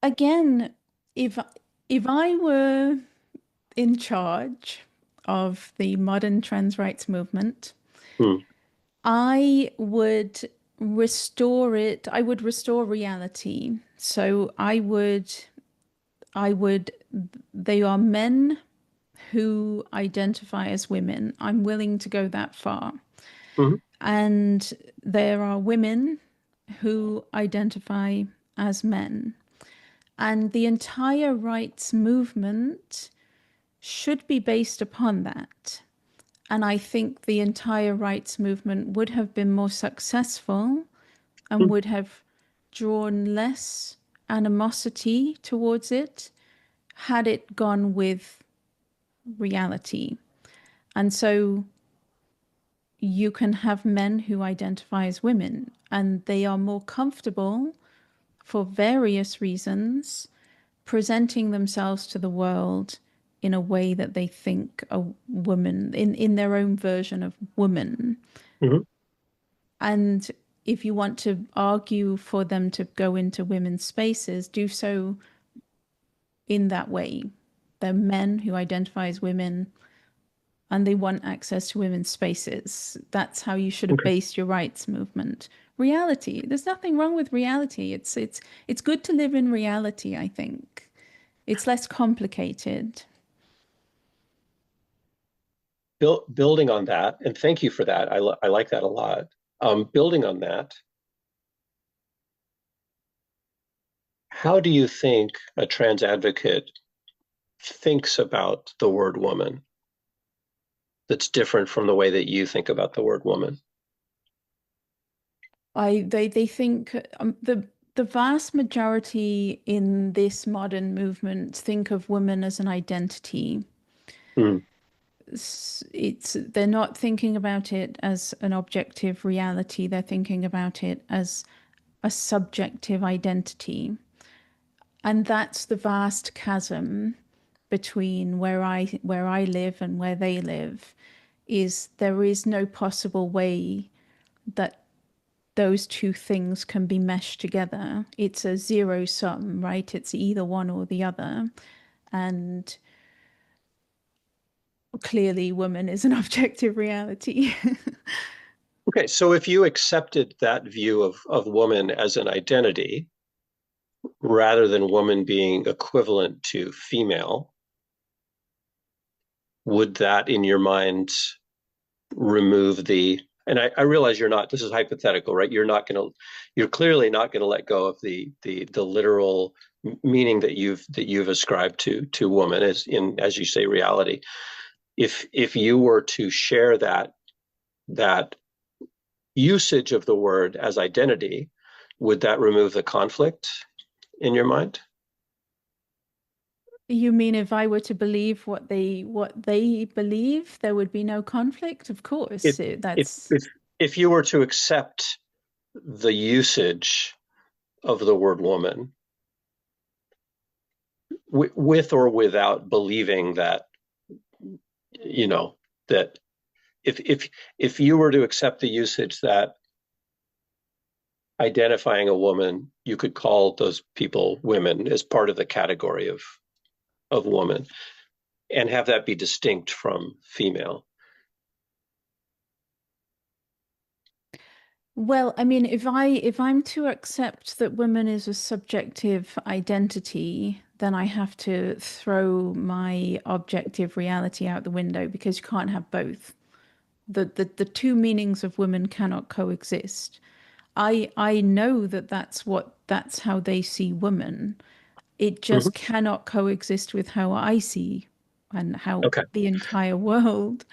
again, if if I were in charge of the modern trans rights movement, Hmm. I would restore it. I would restore reality. So I would, they are men who identify as women. I'm willing to go that far. Hmm. And there are women who identify as men. And the entire rights movement should be based upon that. And I think the entire rights movement would have been more successful and would have drawn less animosity towards it had it gone with reality. And so you can have men who identify as women and they are more comfortable for various reasons presenting themselves to the world in a way that they think a woman in their own version of woman. Hmm. And if you want to argue for them to go into women's spaces, do so in that way. They're men who identify as women and they want access to women's spaces. That's how you should have Okay. based your rights movement. Reality. There's nothing wrong with reality. It's good to live in reality, I think. It's less complicated. Building on that, and thank you for that. I like that a lot. Building on that, how do you think a trans advocate thinks about the word woman that's different from the way that you think about the word woman? They think the vast majority in this modern movement think of women as an identity. Mm. It's they're not thinking about it as an objective reality. They're thinking about it as a subjective identity. And that's the vast chasm between where I live and where they live, is there is no possible way that those two things can be meshed together. It's a zero sum, right? It's either one or the other. And clearly, woman is an objective reality. Okay, so if you accepted that view of woman as an identity rather than woman being equivalent to female, would that in your mind remove the And I realize you're not, this is hypothetical, right? You're clearly not going to let go of the literal meaning that you've ascribed to woman as you say, reality. If you were to share that usage of the word as identity, would that remove the conflict in your mind? You mean if I were to believe what they believe, there would be no conflict? Of If course, if that's if if you were to accept the usage of the word woman, with or without believing that, you know, that if you were to accept the usage that identifying a woman, you could call those people women as part of the category of woman, and have that be distinct from female. well, I mean, if I'm to accept that woman is a subjective identity, then I have to throw my objective reality out the window because you can't have both. The two meanings of women cannot coexist. I know that that's how they see woman. It Mhm. just cannot coexist with how I see and how Okay. the entire world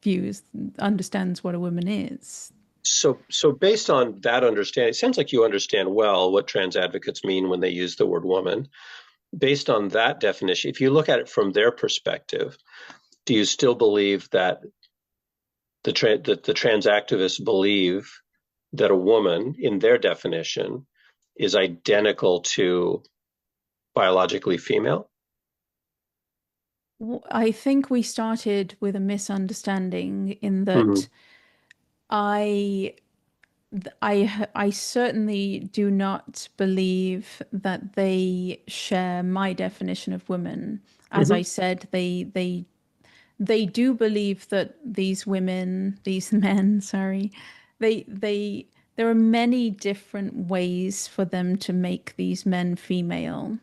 views understands what a woman is. So based on that understanding, it sounds like you understand well what trans advocates mean when they use the word woman. Based on that definition, if you look at it from their perspective, do you still believe that that the trans activists believe that a woman, in their definition, is identical to biologically female? I think we started with a misunderstanding in Mm-hmm. that I I certainly do not believe that they share my definition of women. As Mm-hmm. I said, they do believe that these women, these men, sorry, they there are many different ways for them to make these men female.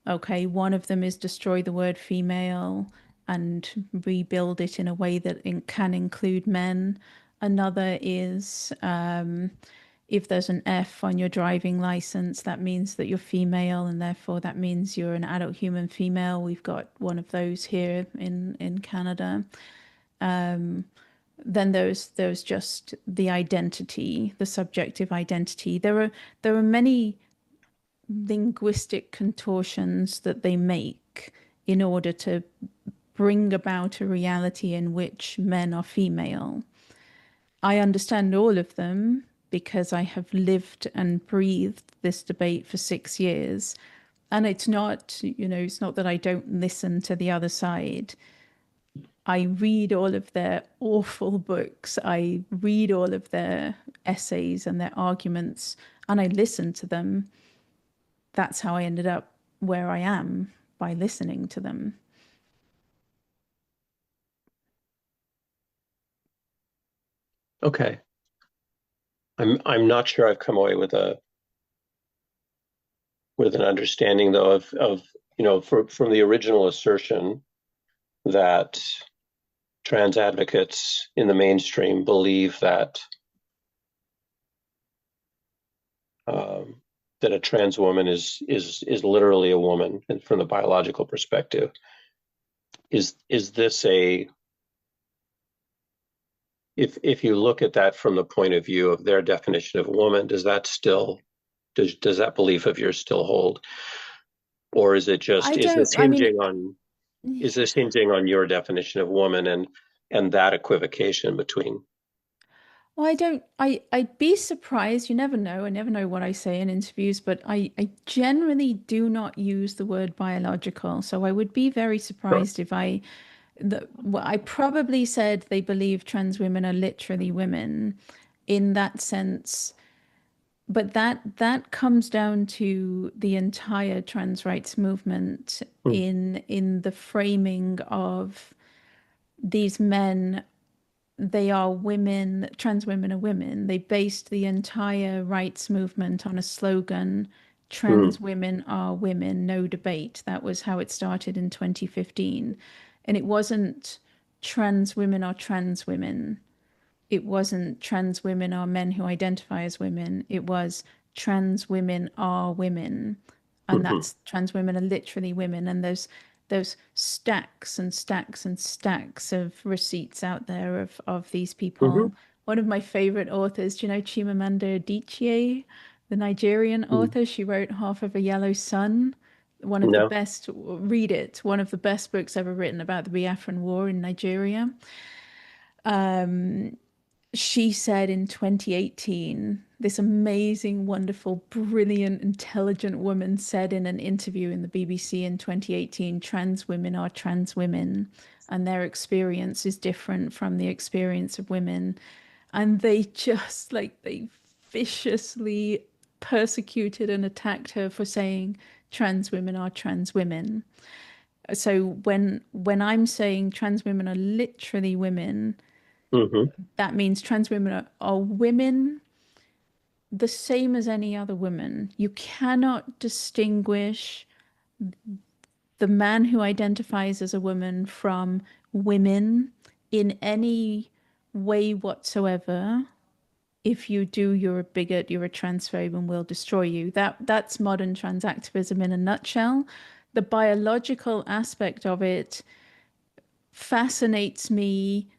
Okay, one of them is destroy the word female and rebuild it in a way that it can include men. Another is if there's an F on your driving license, that means that you're female, and therefore that means you're an adult human female. We've got one of those here in Canada. Then there's just the identity, the subjective identity. There are many linguistic contortions that they make in order to bring about a reality in which men are female. I understand all of them because I have lived and breathed this debate for 6 years. And it's not that I don't listen to the other side. I read all of their awful books. I read all of their essays and their arguments, and I listen to them. That's how I ended up where I am, by listening to them. Okay. I'm not sure I've come away with an understanding though of from the original assertion that trans advocates in the mainstream believe um, that a trans woman is literally a woman, and from the biological perspective, is this a if you look at that from the point of view of their definition of a woman, does that belief of yours still hold, or is it just I don't, I mean, is this hinging on your definition of woman and that equivocation between? well, I don't, I'd be surprised. You never know. I never know what I say in interviews, but I generally do not use the word biological. So I would be very Sure. surprised if well, I probably said they believe trans women are literally women in that sense. But that comes down to the entire trans rights movement Hmm. in the framing of these men. They are women, trans women are women. They based the entire rights movement on a slogan, Hmm. trans women are women, no debate. That was how it started in 2015. And it wasn't trans women are trans women. it wasn't trans women are men who identify as women. It was trans women are women. And Hmm. that's trans women are literally women. And there's stacks and stacks and stacks of receipts out there of these Hmm. people. One of my favorite authors, do you know Chimamanda Adichie, the Nigerian author? She wrote Half of a Yellow Sun, one of the No. best, read it, one of the best books ever written about the Biafran War in Nigeria. She said in 2018, this amazing, wonderful, brilliant, intelligent woman said in an interview in the BBC in 2018, trans women are trans women, and their experience is different from the experience of women. And they just like, they viciously persecuted and attacked her for saying trans women are trans women. So when I'm saying trans women are literally women, Hmm. that means trans women are women the same as any other woman. You cannot distinguish the man who identifies as a woman from women in any way whatsoever. If you do, you're a bigot, you're a transphobe, and will destroy you. That's modern trans activism in a nutshell. The biological aspect of it fascinates me,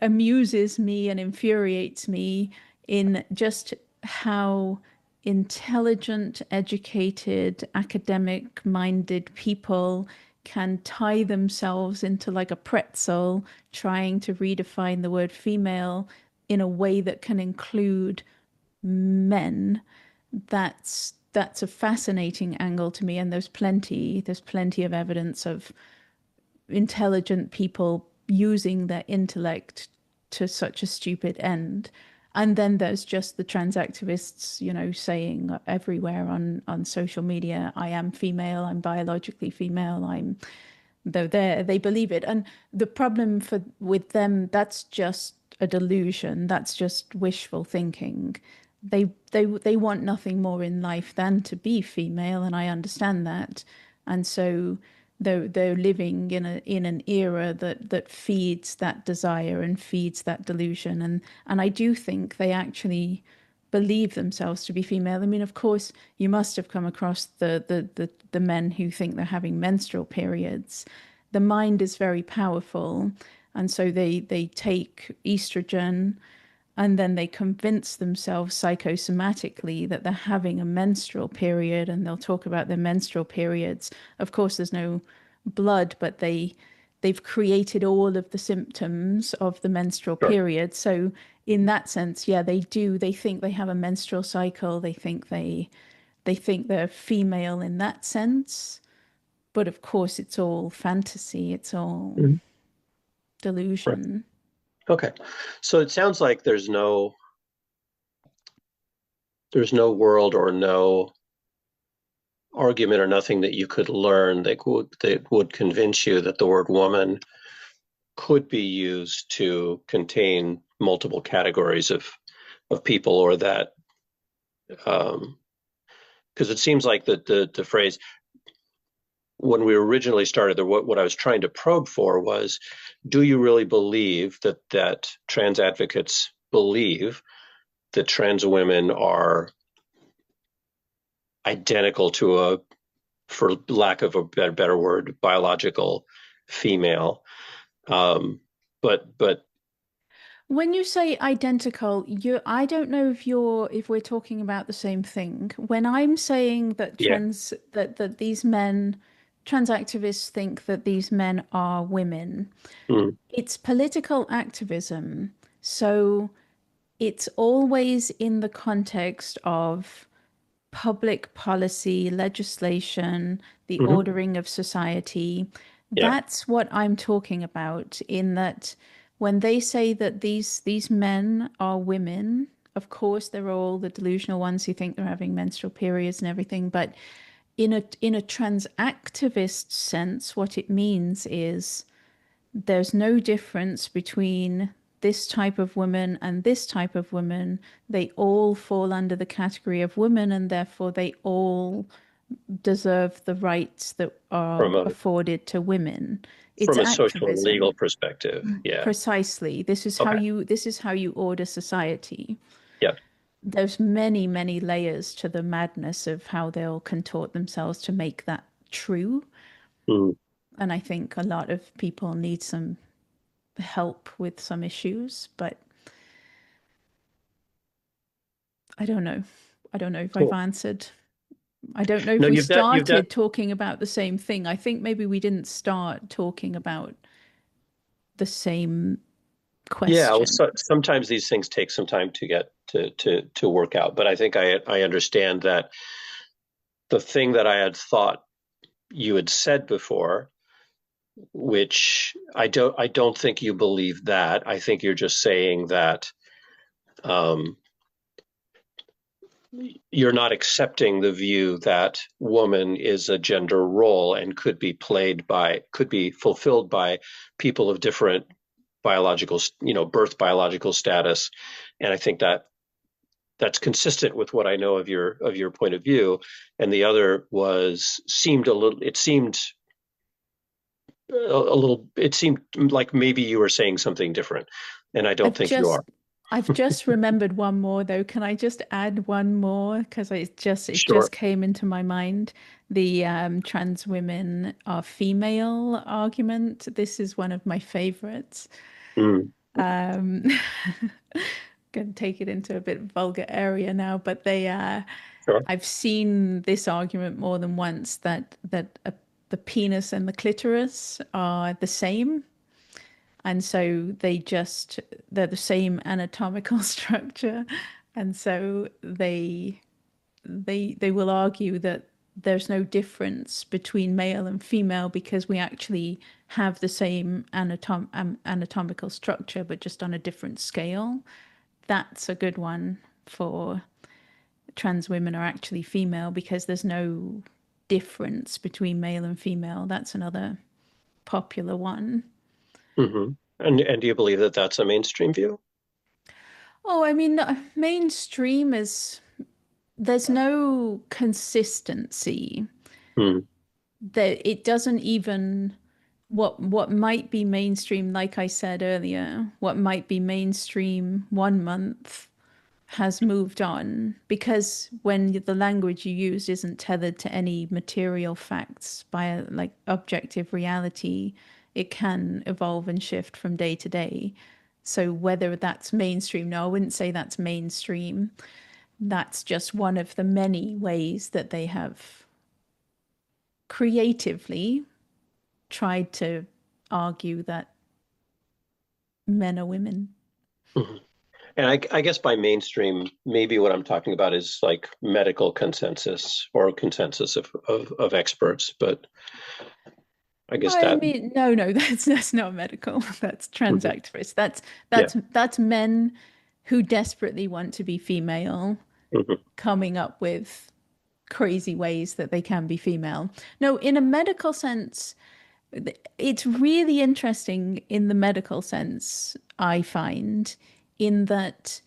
amuses me and infuriates me in just how intelligent, educated, academic minded people can tie themselves into like a pretzel trying to redefine the word female in a way that can include men. That's a fascinating angle to me, and there's plenty of evidence of intelligent people using their intellect to such a stupid end. And then there's just the trans activists, saying everywhere on social media, I am female, I'm biologically female, I'm though they believe it. And the problem for with them, that's just a delusion, that's just wishful thinking. They want nothing more in life than to be female, and I understand that. And so they're living in an era that feeds that desire and feeds that delusion. And I do think they actually believe themselves to be female. I mean, of course, you must have come across the men who think they're having menstrual periods. The mind is very powerful, and so they take estrogen, and then they convince themselves psychosomatically that they're having a menstrual period, and they'll talk about their menstrual periods. Of course, there's no blood, but they've created all of the symptoms of the menstrual Sure. period. So in that sense, yeah, they do. They think they have a menstrual cycle. They think they're female in that sense. But of course, it's all fantasy. It's all Mhm. Right. delusion. Okay. So it sounds like there's no world or no argument or nothing that you could learn that would convince you that the word woman could be used to contain multiple categories of people, or that because it seems like the phrase, when we originally started, what I was trying to probe for was, do you really believe that trans advocates believe that trans women are identical to a, for lack of a better word, biological female? Um, but When you say identical, I don't know if we're talking about the same thing. When I'm saying that yeah. these men, trans activists think that these men are women, Mm. it's political activism. So it's always in the context of public policy, legislation, the Hmm. ordering of society. Yeah. That's what I'm talking about, in that when they say that these men are women, of course there are all the delusional ones who think they're having menstrual periods and everything, but in a trans activist sense, what it means is there's no difference between this type of woman and this type of woman. They all fall under the category of women, and therefore they all deserve the rights that are from a afforded to women. It's from a social and legal activism. perspective. Yeah. Precisely. Okay. This is how you order society. Yeah. There's many, many layers to the madness of how they'll contort themselves to make that true. Mm. And I think a lot of people need some help with some issues, but I don't know. I don't know if I've Cool. answered. I don't know if No, we you've done. started talking about the same thing. I think maybe we didn't start talking about the same Yeah. Well, question. sometimes these things take some time to get to work out, but I think I understand that the thing that I had thought you had said before, which I don't think you believe that. I think you're just saying that um, you're not accepting the view that woman is a gender role and could be fulfilled by people of different biological, birth biological status. And I think that that's consistent with what I know of your point of view. And the other seemed a little, it seemed like maybe you were saying something different. And I don't I've think you just are. I've just remembered one more though. Can I just add one more? Because it Sure. just came into my mind. The trans women are female argument. This is one of my favorites. Mm, Um, Gonna take it into a bit vulgar area now, but sure. I've seen this argument more than once that the penis and the clitoris are the same, and so they're the same anatomical structure, and so they will argue that there's no difference between male and female because we actually have the same anatomical structure, but just on a different scale. That's a good one for trans women are actually female because there's no difference between male and female. That's another popular one. Hmm. And do you believe that that's a mainstream view? Oh, I mean, mainstream is there's no consistency. Mm, That it doesn't even what might be mainstream, like I said earlier, what might be mainstream 1 month has moved on because when the language you use isn't tethered to any material facts by like objective reality, it can evolve and shift from day to day. So whether that's mainstream, no, I wouldn't say that's mainstream. That's just one of the many ways that they have creatively tried to argue that men are women. mhm. And I guess by mainstream, maybe what I'm talking about is like medical consensus or consensus of experts. But I guess I that, mean, no, no, that's not medical. That's trans mhm, activists. yeah. That's men who desperately want to be female Mhm, coming up with crazy ways that they can be female. No, in a medical sense, it's really interesting in the medical sense, I find, in that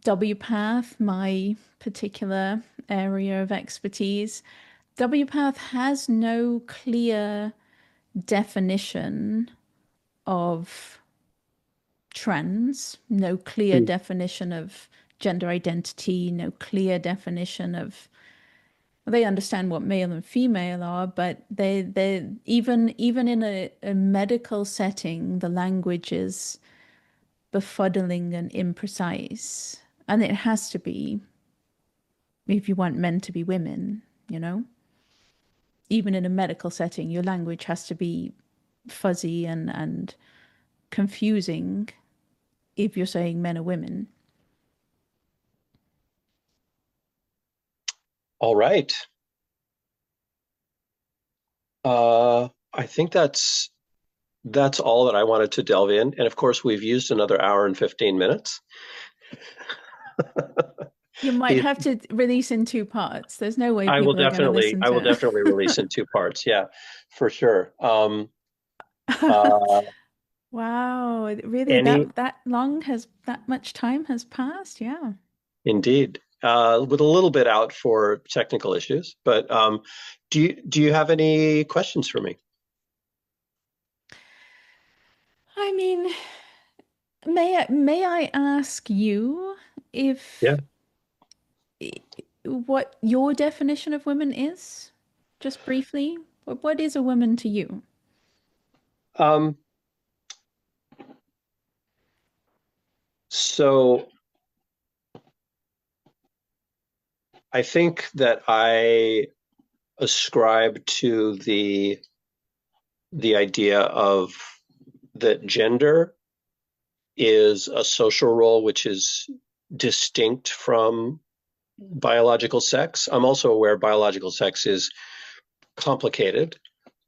WPATH, my particular area of expertise, WPATH has no clear definition of trans, no clear mm, definition of gender identity, no clear definition of they understand what male and female are, but they even in a medical setting, the language is befuddling and imprecise. And it has to be if you want men to be women, you know? Even in a medical setting, your language has to be fuzzy and confusing if you're saying men or women. all right. I think that's all that I wanted to delve in. And of course, we've used another hour and 15 minutes. You might It, have to release in two parts. There's no way people are going to listen I will to definitely release in two parts. Yeah, for sure. it. Uh, Wow, really any that long has that much time has passed? Yeah. Indeed. with a little bit out for technical issues. But do you have any questions for me? I mean, may I ask you Yeah. if what your definition of women is? Just briefly, what is a woman to you? Um, so I think that I ascribe to the idea of that gender is a social role which is distinct from biological sex. I'm also aware biological sex is complicated,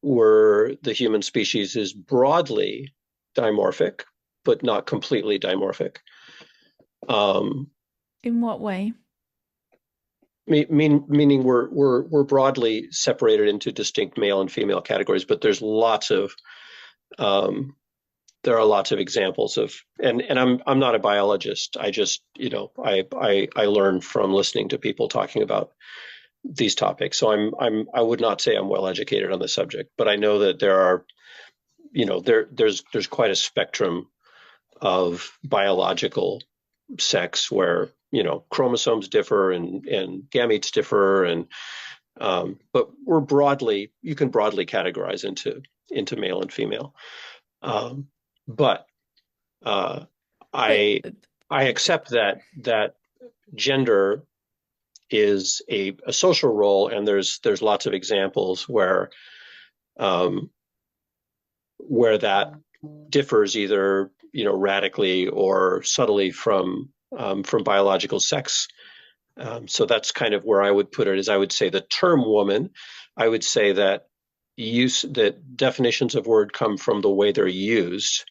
where the human species is broadly dimorphic, but not completely dimorphic. Um, In what way? Meaning we're broadly separated into distinct male and female categories, but um, there are lots of examples of, and I'm not a biologist. I just, I learn from listening to people talking about these topics. So I would not say I'm well educated on the subject, but I know that there are, there's quite a spectrum of biological sex where, chromosomes differ and gametes differ, and but you can broadly categorize into male and female. Um, but uh, But I I accept that gender is a social role, and there's lots of examples um, where that differs either radically or subtly from biological sex. So that's kind of where I would put it. Is I would say the term woman. I would say that definitions of word come from the way they're used.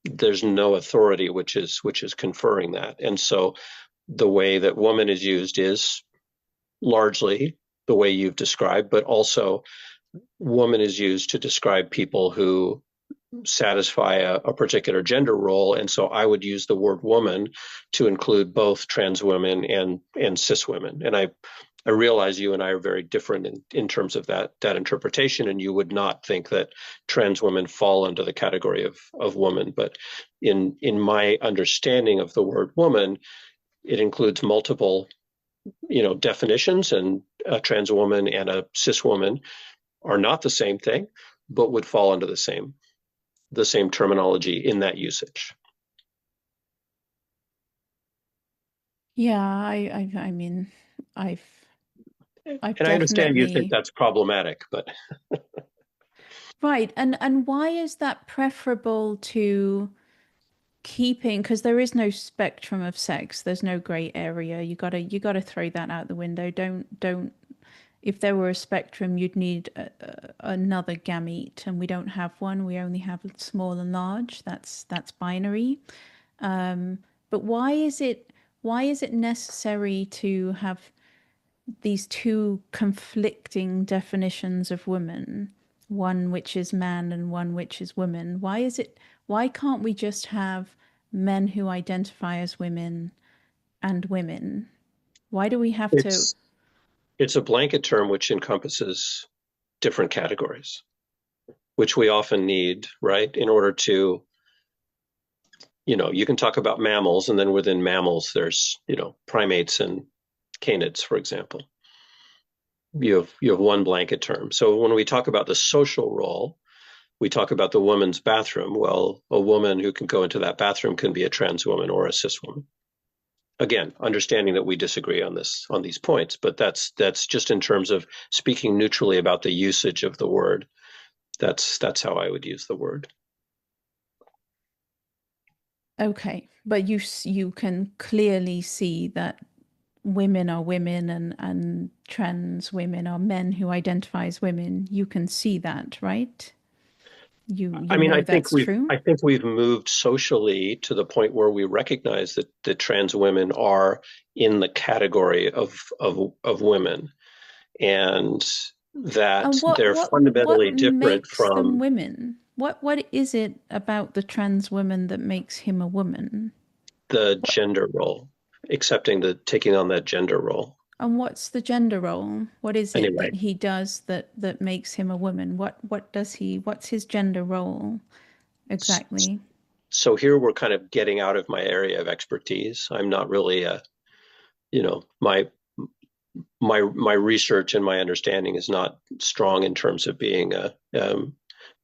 There's no authority which is conferring that, and so the way that woman is used is largely the way you've described, but also woman is used to describe people who satisfy a particular gender role. And so I would use the word woman to include both trans women and cis women. And I realize you and I are very different in terms of that interpretation, and you would not think that trans women fall under the category of woman. But in my understanding of the word woman, it includes multiple definitions, and a trans woman and a cis woman are not the same thing, but would fall under the same terminology in that usage. yeah, I mean, I've I've And I understand you think definitely that's problematic, but right. And why is that preferable to keeping, because there is no spectrum of sex, there's no gray area. You gotta throw that out the window. Don't if there were a spectrum, you'd need another gamete, and we don't have one. We only have small and large. That's binary. But why is it necessary to have these two conflicting definitions of women, one which is man and one which is woman? Why can't we just have men who identify as women and women? Why do we have to? it's it's a blanket term which encompasses different categories, which we often need, right? In order to, you can talk about mammals, and then within mammals, there's, primates and canids, for example. You have one blanket term. So when we talk about the social role, we talk about the woman's bathroom. Well, a woman who can go into that bathroom can be a trans woman or a cis woman. Again, understanding that we disagree on these points, but that's just in terms of speaking neutrally about the usage of the word. That's how I would use the word. Okay, but you can clearly see that women are women and trans women are men who identify as women. You can see that, right? You I you mean, know I think that's we've true. I think we've moved socially to the point where we recognize that trans women are in the category of women, and that And what they're what what fundamentally different makes them from women? What is it about the trans woman that makes him a woman? the gender role. accepting taking on that gender role. And what's the gender role? What is it Anyway, that he does that makes him a woman? What does he, what's his gender role exactly? so here we're kind of getting out of my area of expertise. I'm not really a, you know, my research and my understanding is not strong in terms of being an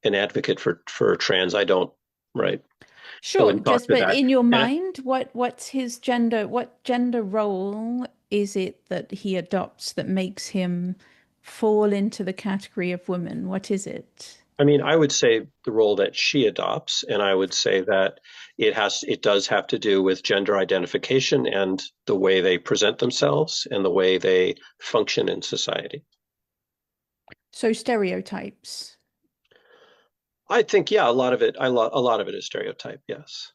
advocate for trans. I don't, right. I Sure, wouldn't talk just to but that. in your And mind, what's his gender, what gender role is it that he adopts that makes him fall into the category of woman? What is it? I mean, I would say the role that she adopts, and I would say that it does have to do with gender identification and the way they present themselves and the way they function in society. So stereotypes. I think, yeah, a lot of it is stereotype. Yes,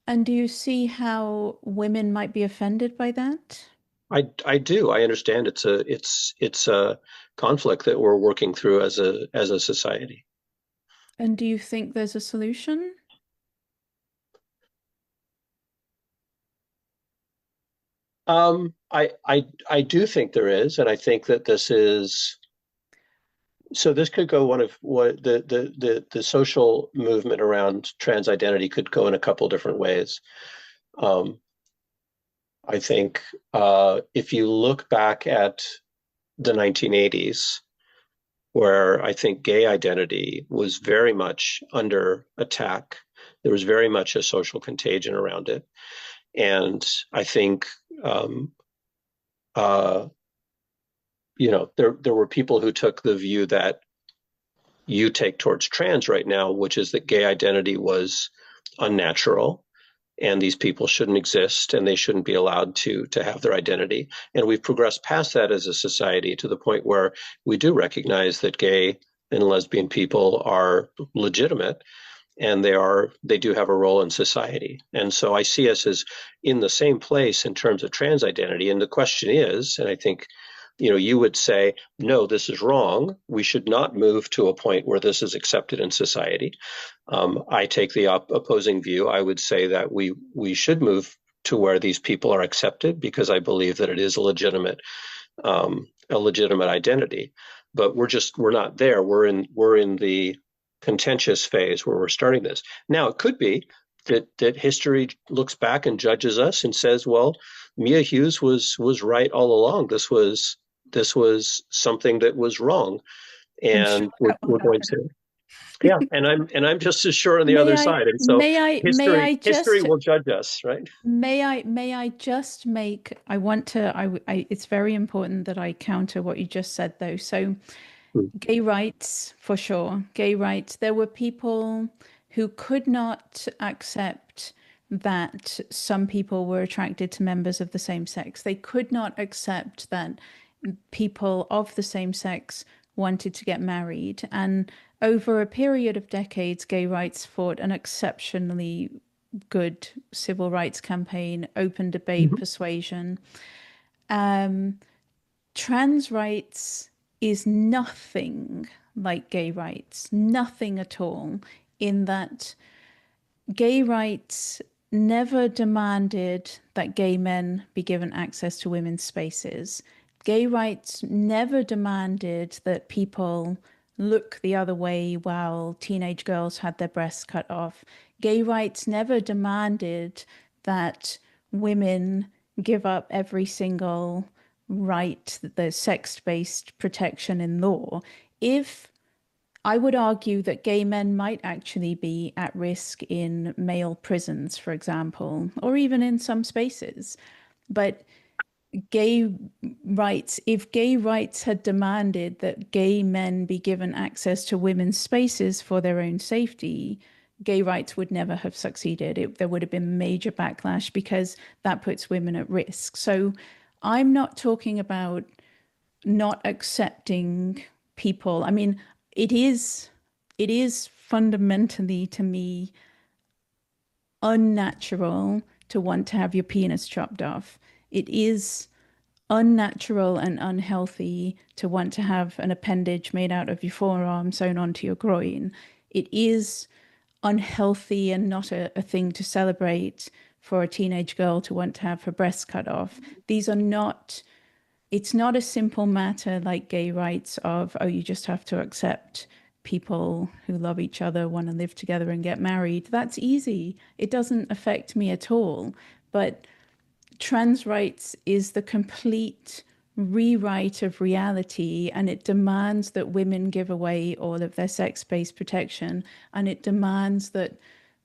And do you see how women might be offended by that? I do. I understand it's a conflict that we're working through as a society. And do you think there's a solution? I do think there is, and I think that this is so. This could go one of what the social movement around trans identity could go in a couple different ways. Um, I think if you look back at the 1980s, where I think gay identity was very much under attack, there was very much a social contagion around it, and I think um, uh, there were people who took the view that you take towards trans right now, which is that gay identity was unnatural and these people shouldn't exist and they shouldn't be allowed to have their identity. And we've progressed past that as a society to the point where we do recognize that gay and lesbian people are legitimate and they do have a role in society. And so I see us as in the same place in terms of trans identity. And the question is, and I think you would say, no, this is wrong. We should not move to a point where this is accepted in society. I take the opposing view. I would say that we should move to where these people are accepted because I believe that it is a legitimate identity. But we're not there. We're in the contentious phase where we're starting this. Now, it could be that history looks back and judges us and says, well, Mia Hughes was right all along. This was something that was wrong, I'm sure and we're, that will we're going happen. to yeah. And I'm just as sure on the May other I, side. And so may I, may history I history just, will judge us, right? may I just make, I want to, it's very important that I counter what you just said though. So Hmm. gay rights, for sure, gay rights. There were people who could not accept that some people were attracted to members of the same sex. They could not accept that people of the same sex wanted to get married. And over a period of decades, gay rights fought an exceptionally good civil rights campaign, open debate, Mhm. persuasion. Um, Trans rights is nothing like gay rights, nothing at all, in that gay rights never demanded that gay men be given access to women's spaces. Gay rights never demanded that people look the other way while teenage girls had their breasts cut off. Gay rights never demanded that women give up every single right, the sex-based protection in law. If I would argue that gay men might actually be at risk in male prisons, for example, or even in some spaces. But gay rights, if gay rights had demanded that gay men be given access to women's spaces for their own safety, gay rights would never have succeeded. There would have been major backlash because that puts women at risk. So I'm not talking about not accepting people. I mean, it is it is fundamentally to me unnatural to want to have your penis chopped off. It is unnatural and unhealthy to want to have an appendage made out of your forearm sewn onto your groin. It is unhealthy and not a thing to celebrate for a teenage girl to want to have her breasts cut off. These are not, it's not a simple matter like gay rights of, oh, you just have to accept people who love each other, want to live together and get married. That's easy. It doesn't affect me at all. But trans rights is the complete rewrite of reality, and it demands that women give away all of their sex-based protection, and it demands that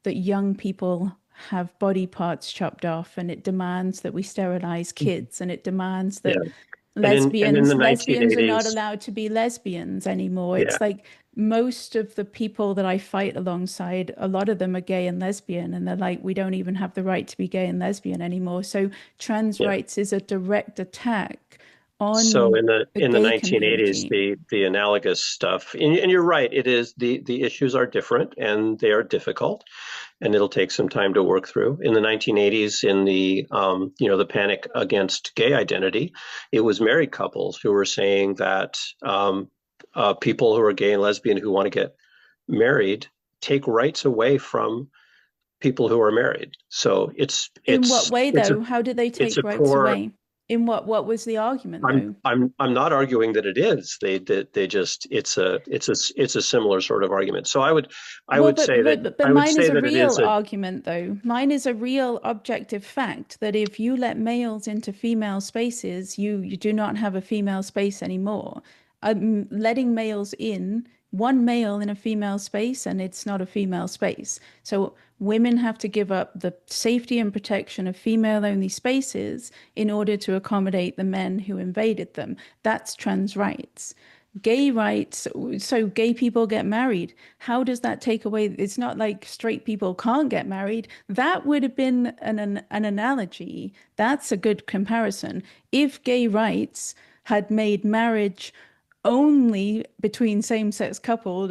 young people have body parts chopped off, and it demands that we sterilize kids, and it demands Yeah. that And in the lesbians are not 1980s, allowed to be lesbians anymore. yeah, It's like most of the people that I fight alongside, a lot of them are gay and lesbian, and they're like, we don't even have the right to be gay and lesbian anymore. So trans yeah. rights is a direct attack So on in the the gay 1980s, community. the analogous stuff, and you're right, it is the issues are different and they are difficult, and it'll take some time to work through. In the 1980s, in the the panic against gay identity, it was married couples who were saying that people who are gay and lesbian who want to get married take rights away from people who are married. So In what way, though? How did they it's take a rights core. away? In what was the argument, though? I'm not arguing that it is. They just it's a similar sort of argument. So Well, but I would mine is say a that it real is a argument, though. Mine is a real objective fact that if you let males into female spaces, you do not have a female space anymore. Letting males in, one male in a female space, and it's not a female space. So women have to give up the safety and protection of female-only spaces in order to accommodate the men who invaded them. That's trans rights. Gay rights, so gay people get married. How does that take away? It's not like straight people can't get married. That would have been an analogy. That's a good comparison. If gay rights had made marriage only between same-sex couples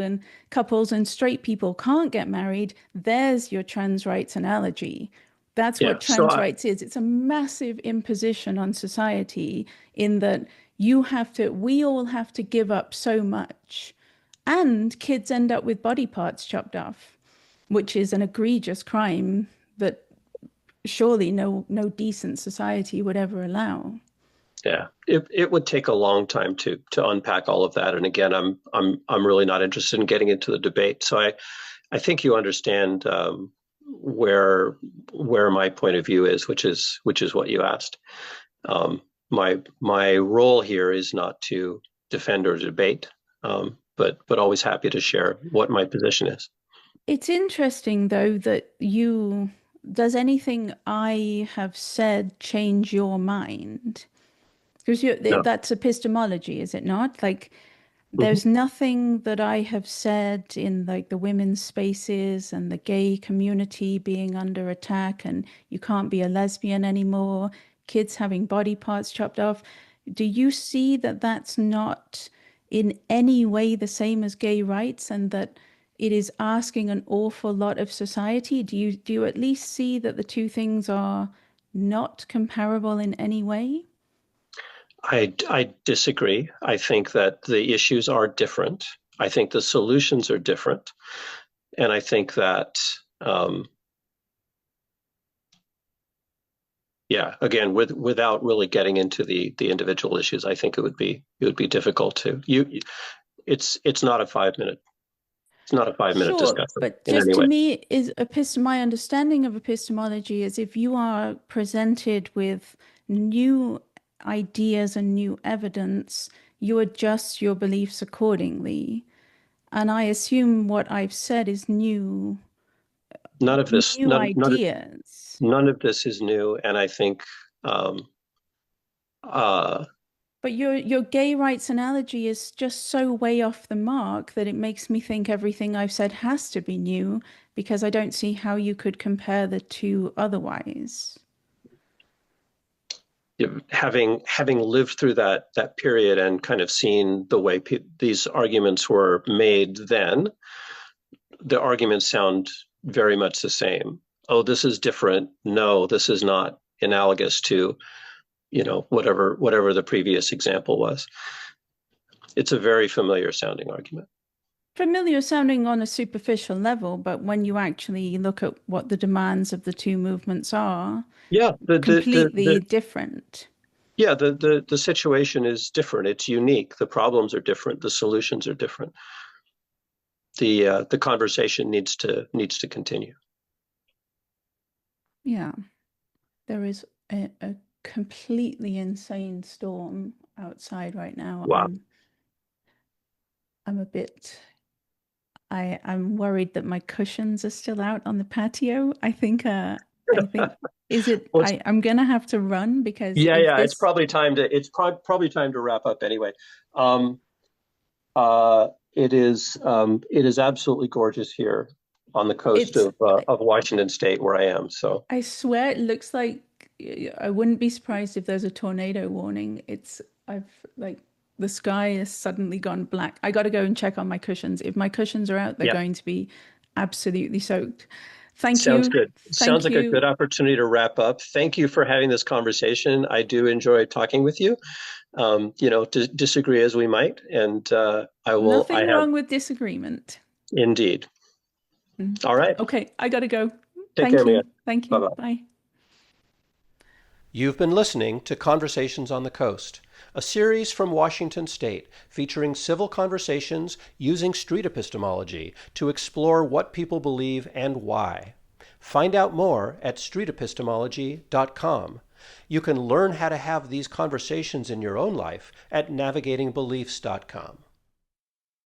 and straight people can't get married, there's your trans rights analogy. That's yeah. what trans rights is. It's a massive imposition on society in that we all have to give up so much. And kids end up with body parts chopped off, which is an egregious crime that surely no decent society would ever allow. Yeah, it would take a long time to unpack all of that. And again, I'm really not interested in getting into the debate. So I think you understand where my point of view is, which is what you asked. My role here is not to defend or debate, but always happy to share what my position is. It's interesting, though, that does anything I have said change your mind? Because No. that's epistemology, is it not? Like, Mhm. there's nothing that I have said in like the women's spaces and the gay community being under attack, and you can't be a lesbian anymore, kids having body parts chopped off. Do you see that that's not in any way the same as gay rights, and that it is asking an awful lot of society? Do you at least see that the two things are not comparable in any way? I disagree. I think that the issues are different. I think the solutions are different. And I think that, yeah, again, without really getting into the individual issues, I think it would be difficult to it's not a 5 minute Sure, discussion but in just any to way. me is my understanding of epistemology is if you are presented with new ideas and new evidence, you adjust your beliefs accordingly. And I assume what I've said is None of this, new ideas. none of this is new, and I think um, uh, But your gay rights analogy is just so way off the mark that it makes me think everything I've said has to be new because I don't see how you could compare the two otherwise. having lived through that period and kind of seen the way these arguments were made then, the arguments sound very much the same. Oh, this is different. No, this is not analogous to, whatever the previous example was. It's a very familiar sounding argument. familiar sounding on a superficial level, but when you actually look at what the demands of the two movements are, Yeah, completely different. the situation is different. It's unique. The problems are different. The solutions are different. The conversation needs to continue. Yeah, there is a completely insane storm outside right now. Wow. I'm a bit. I'm worried that my cushions are still out on the patio. I think is it Well, I'm gonna have to run because if yeah. It's this probably time to probably time to wrap up anyway. It is absolutely gorgeous here on the coast it's of Washington State where I am. So I swear it looks like I wouldn't be surprised if there's a tornado warning. I've like the sky has suddenly gone black. I got to go and check on my cushions. If my cushions are out, they're yeah, going to be absolutely soaked. Thank sounds you. good. Sounds Thank like a good you. opportunity to wrap up. Thank you for having this conversation. I do enjoy talking with you. Disagree as we might, and I Nothing have wrong with disagreement. indeed. All right. Okay, I got to go. Take care, Thank Mia. you. Thank Bye you. bye. Bye. You've been listening to Conversations on the Coast, a series from Washington State featuring civil conversations using street epistemology to explore what people believe and why. Find out more at streetepistemology.com. You can learn how to have these conversations in your own life at navigatingbeliefs.com.